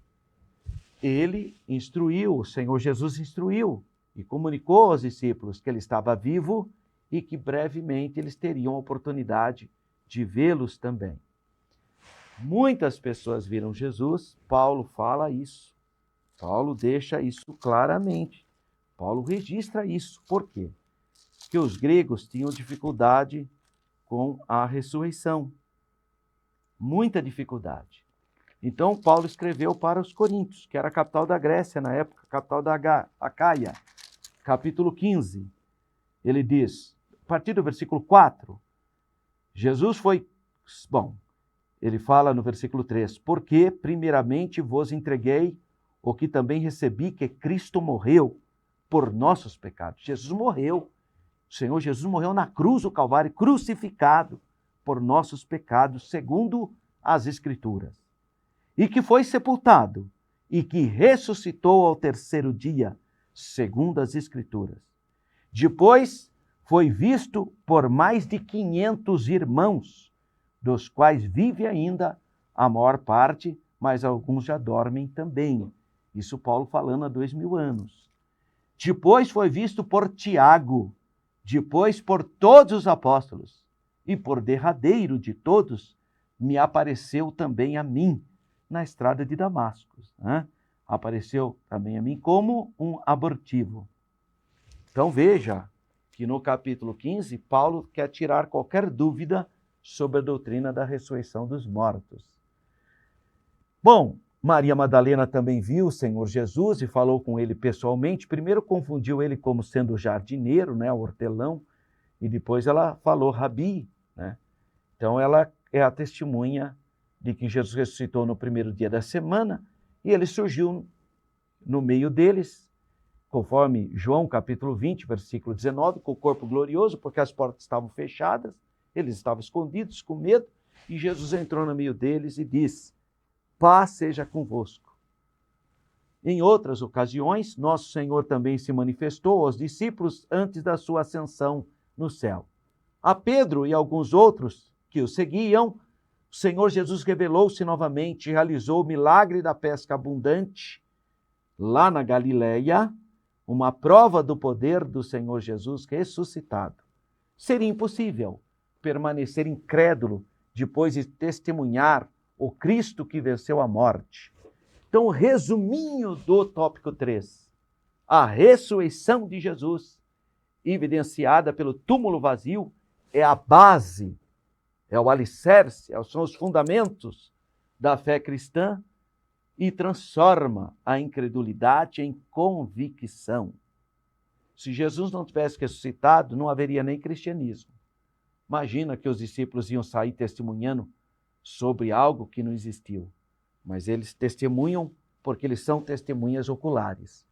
Ele instruiu, o Senhor Jesus instruiu e comunicou aos discípulos que ele estava vivo e que brevemente eles teriam a oportunidade de vê-los também. Muitas pessoas viram Jesus, Paulo fala isso. Paulo deixa isso claramente. Paulo registra isso. Por quê? Porque os gregos tinham dificuldade com a ressurreição. Muita dificuldade. Então, Paulo escreveu para os Coríntios, que era a capital da Grécia na época, capital da Acaia, capítulo 15. Ele diz, a partir do versículo 4, Jesus foi... Bom, ele fala no versículo 3, porque primeiramente vos entreguei o que também recebi, que Cristo morreu por nossos pecados. Jesus morreu. O Senhor Jesus morreu na cruz do Calvário, crucificado por nossos pecados, segundo as Escrituras. E que foi sepultado, e que ressuscitou ao terceiro dia, segundo as Escrituras. Depois foi visto por mais de 500 irmãos, dos quais vive ainda a maior parte, mas alguns já dormem também. Isso Paulo falando há 2000 anos. Depois foi visto por Tiago, depois por todos os apóstolos, e por derradeiro de todos, me apareceu também a mim, na estrada de Damasco. Né? Apareceu também a mim como um abortivo. Então veja que no capítulo 15, Paulo quer tirar qualquer dúvida sobre a doutrina da ressurreição dos mortos. Bom, Maria Madalena também viu o Senhor Jesus e falou com ele pessoalmente. Primeiro confundiu ele como sendo o jardineiro, né, o hortelão, E depois ela falou Rabi, né? Então ela é a testemunha de que Jesus ressuscitou no primeiro dia da semana e ele surgiu no meio deles, conforme João capítulo 20, versículo 19, com o corpo glorioso, porque as portas estavam fechadas, eles estavam escondidos com medo, e Jesus entrou no meio deles e disse: paz seja convosco. Em outras ocasiões, nosso Senhor também se manifestou aos discípulos antes da sua ascensão no céu. A Pedro e alguns outros que o seguiam, o Senhor Jesus revelou-se novamente e realizou o milagre da pesca abundante lá na Galileia, uma prova do poder do Senhor Jesus ressuscitado. Seria impossível permanecer incrédulo depois de testemunhar o Cristo que venceu a morte. Então, o resuminho do tópico 3, a ressurreição de Jesus, evidenciada pelo túmulo vazio, é a base, é o alicerce, são os fundamentos da fé cristã e transforma a incredulidade em convicção. Se Jesus não tivesse ressuscitado, não haveria nem cristianismo. Imagina que os discípulos iam sair testemunhando sobre algo que não existiu. Mas eles testemunham porque eles são testemunhas oculares.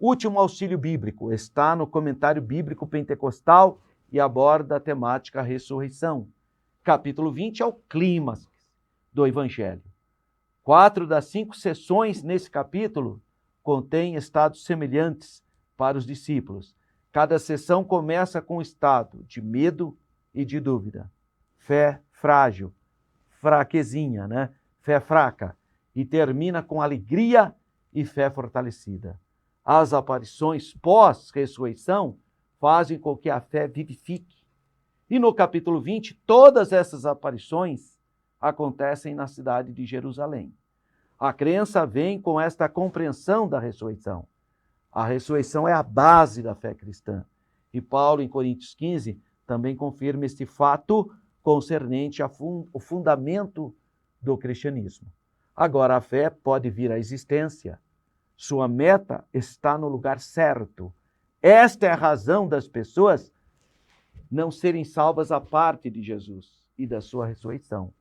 Último auxílio bíblico está no comentário bíblico pentecostal e aborda a temática ressurreição. Capítulo 20 é o clímax do Evangelho. 4 das 5 sessões nesse capítulo contêm estados semelhantes para os discípulos. Cada sessão começa com um estado de medo e de dúvida. Fé frágil, fraquezinha, né? Fé fraca. E termina com alegria e fé fortalecida. As aparições pós-ressurreição fazem com que a fé vivifique. E no capítulo 20, todas essas aparições acontecem na cidade de Jerusalém. A crença vem com esta compreensão da ressurreição. A ressurreição é a base da fé cristã. E Paulo, em Coríntios 15, também confirma este fato concernente ao fundamento do cristianismo. Agora, a fé pode vir à existência. Sua meta está no lugar certo. Esta é a razão das pessoas não serem salvas à parte de Jesus e da sua ressurreição.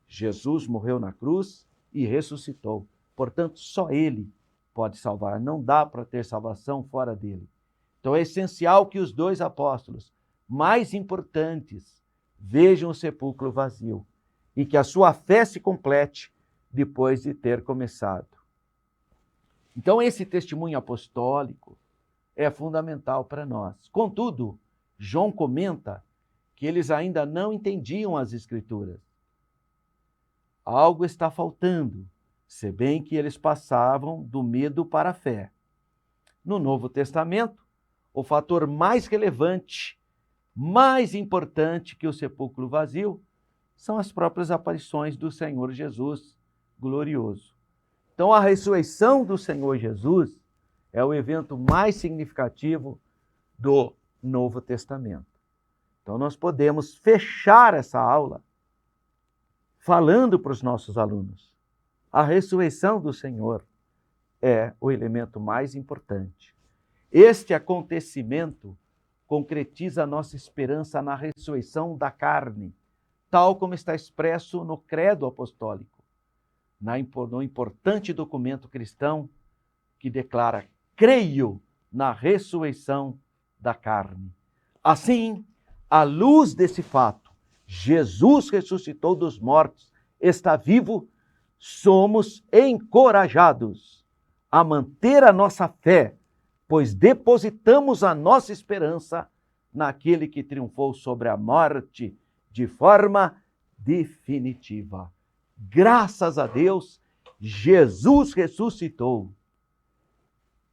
Jesus morreu na cruz e ressuscitou. Portanto, só Ele pode salvar. Não dá para ter salvação fora dele. Então é essencial que os dois apóstolos mais importantes vejam o sepulcro vazio e que a sua fé se complete depois de ter começado. Então esse testemunho apostólico é fundamental para nós. Contudo, João comenta que eles ainda não entendiam as Escrituras. Algo está faltando, se bem que eles passavam do medo para a fé. No Novo Testamento, o fator mais relevante, mais importante que o sepulcro vazio, são as próprias aparições do Senhor Jesus glorioso. Então, a ressurreição do Senhor Jesus é o evento mais significativo do Novo Testamento. Então, nós podemos fechar essa aula falando para os nossos alunos. A ressurreição do Senhor é o elemento mais importante. Este acontecimento concretiza a nossa esperança na ressurreição da carne, tal como está expresso no Credo Apostólico, no importante documento cristão que declara: creio na ressurreição da carne. Assim, à luz desse fato, Jesus ressuscitou dos mortos, está vivo, somos encorajados a manter a nossa fé, pois depositamos a nossa esperança naquele que triunfou sobre a morte de forma definitiva. Graças a Deus, Jesus ressuscitou.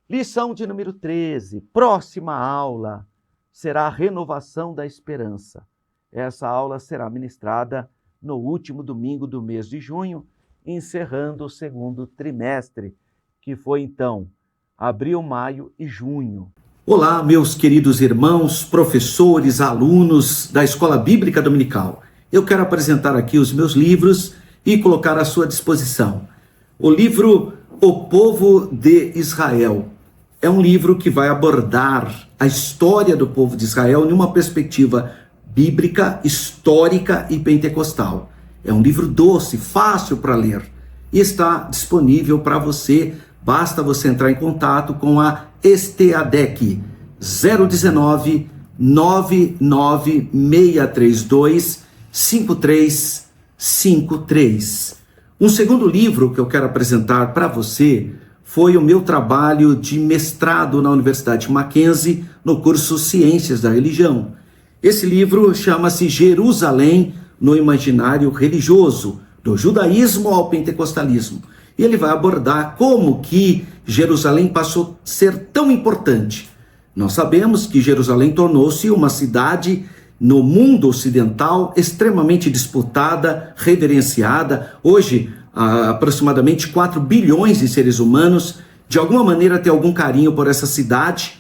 Lição de número 13, próxima aula, será a renovação da esperança. Essa aula será ministrada no último domingo do mês de junho, encerrando o segundo trimestre, que foi então abril, maio e junho. Olá, meus queridos irmãos, professores, alunos da Escola Bíblica Dominical. Eu quero apresentar aqui os meus livros e colocar à sua disposição. O livro O Povo de Israel, é um livro que vai abordar a história do povo de Israel em uma perspectiva bíblica, histórica e pentecostal. É um livro doce, fácil para ler e está disponível para você. Basta você entrar em contato com a STADEC 019 99632 5353. Um segundo livro que eu quero apresentar para você foi o meu trabalho de mestrado na Universidade Mackenzie, no curso Ciências da Religião. Esse livro chama-se Jerusalém no Imaginário Religioso, do judaísmo ao pentecostalismo. E ele vai abordar como que Jerusalém passou a ser tão importante. Nós sabemos que Jerusalém tornou-se uma cidade no mundo ocidental extremamente disputada, reverenciada. Hoje, aproximadamente 4 bilhões de seres humanos, de alguma maneira, têm algum carinho por essa cidade,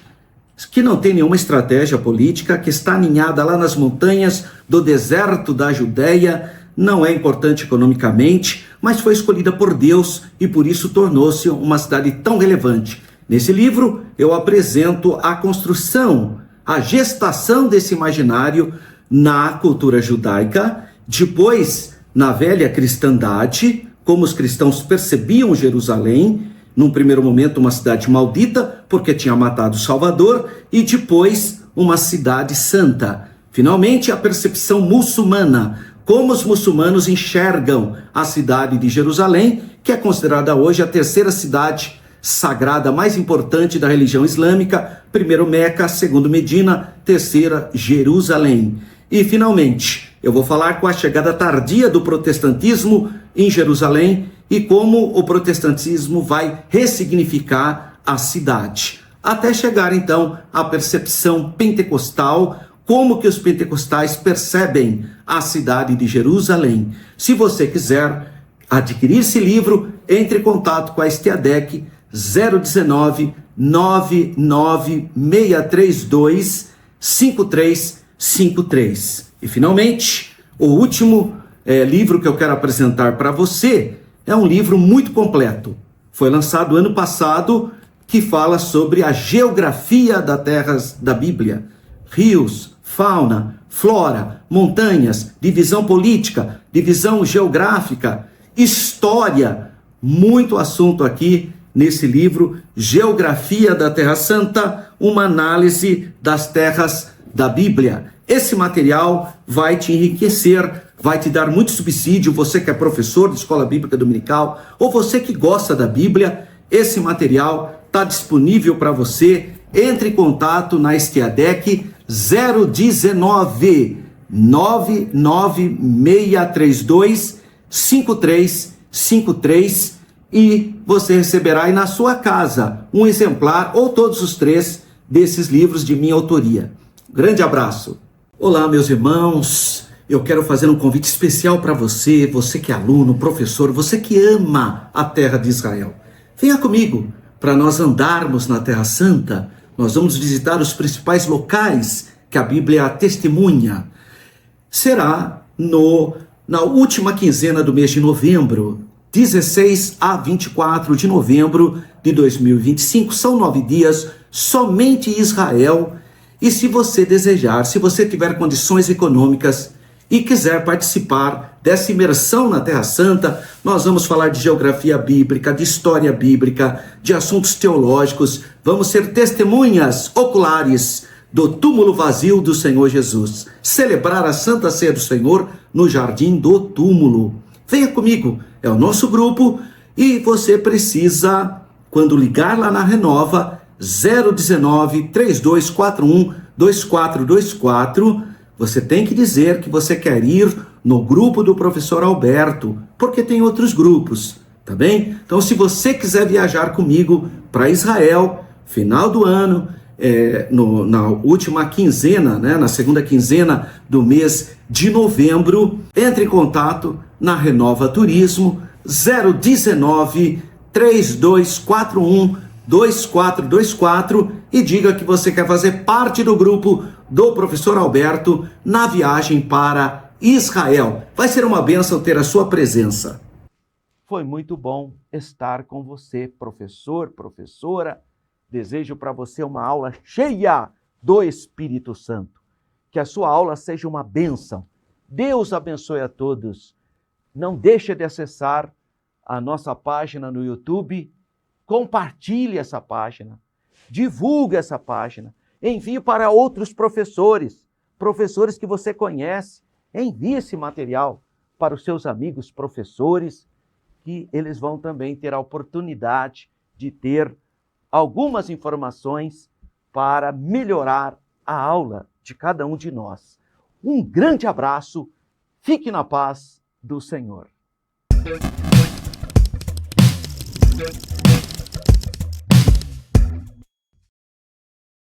que não tem nenhuma estratégia política, que está aninhada lá nas montanhas do deserto da Judéia, não é importante economicamente, mas foi escolhida por Deus e por isso tornou-se uma cidade tão relevante. Nesse livro, eu apresento a construção, a gestação desse imaginário na cultura judaica, depois na velha cristandade, como os cristãos percebiam Jerusalém, num primeiro momento uma cidade maldita, porque tinha matado o Salvador, e depois uma cidade santa. Finalmente, a percepção muçulmana, como os muçulmanos enxergam a cidade de Jerusalém, que é considerada hoje a terceira cidade sagrada mais importante da religião islâmica, primeiro Meca, segundo Medina, terceira Jerusalém. E finalmente, eu vou falar com a chegada tardia do protestantismo em Jerusalém e como o protestantismo vai ressignificar a cidade. Até chegar então à percepção pentecostal, como que os pentecostais percebem a cidade de Jerusalém. Se você quiser adquirir esse livro, entre em contato com a STADEC 019 99632 5353. E finalmente, o último livro que eu quero apresentar para você é um livro muito completo. Foi lançado ano passado, que fala sobre a geografia das terras da Bíblia. Rios, fauna, flora, montanhas, divisão política, divisão geográfica, história. Muito assunto aqui nesse livro, Geografia da Terra Santa, uma análise das terras da Bíblia. Esse material vai te enriquecer, vai te dar muito subsídio, você que é professor de escola bíblica dominical, ou você que gosta da Bíblia, esse material está disponível para você. Entre em contato na STADEC 019 99632 5353 e você receberá aí na sua casa um exemplar ou todos os 3 desses livros de minha autoria. Grande abraço. Olá, meus irmãos. Eu quero fazer um convite especial para você, você que é aluno, professor, você que ama a terra de Israel. Venha comigo para nós andarmos na Terra Santa. Nós vamos visitar os principais locais que a Bíblia testemunha. Será na última quinzena do mês de novembro, 16 a 24 de novembro de 2025. São 9 dias somente em Israel. E se você desejar, se você tiver condições econômicas e quiser participar dessa imersão na Terra Santa, nós vamos falar de geografia bíblica, de história bíblica, de assuntos teológicos. Vamos ser testemunhas oculares do túmulo vazio do Senhor Jesus. Celebrar a Santa Ceia do Senhor no jardim do túmulo. Venha comigo, é o nosso grupo e você precisa, quando ligar lá na Renova, 019 3241 2424, você tem que dizer que você quer ir no grupo do professor Alberto, porque tem outros grupos, tá bem? Então, se você quiser viajar comigo para Israel, final do ano, na última quinzena, na segunda quinzena do mês de novembro, entre em contato na Renova Turismo, 019 3241 2424 e diga que você quer fazer parte do grupo do professor Alberto na viagem para Israel. Vai ser uma bênção ter a sua presença. Foi muito bom estar com você, professor, professora. Desejo para você uma aula cheia do Espírito Santo. Que a sua aula seja uma bênção. Deus abençoe a todos. Não deixe de acessar a nossa página no YouTube. Compartilhe essa página. Divulgue essa página. Envie para outros professores que você conhece. Envie esse material para os seus amigos professores, que eles vão também ter a oportunidade de ter algumas informações para melhorar a aula de cada um de nós. Um grande abraço, fique na paz do Senhor.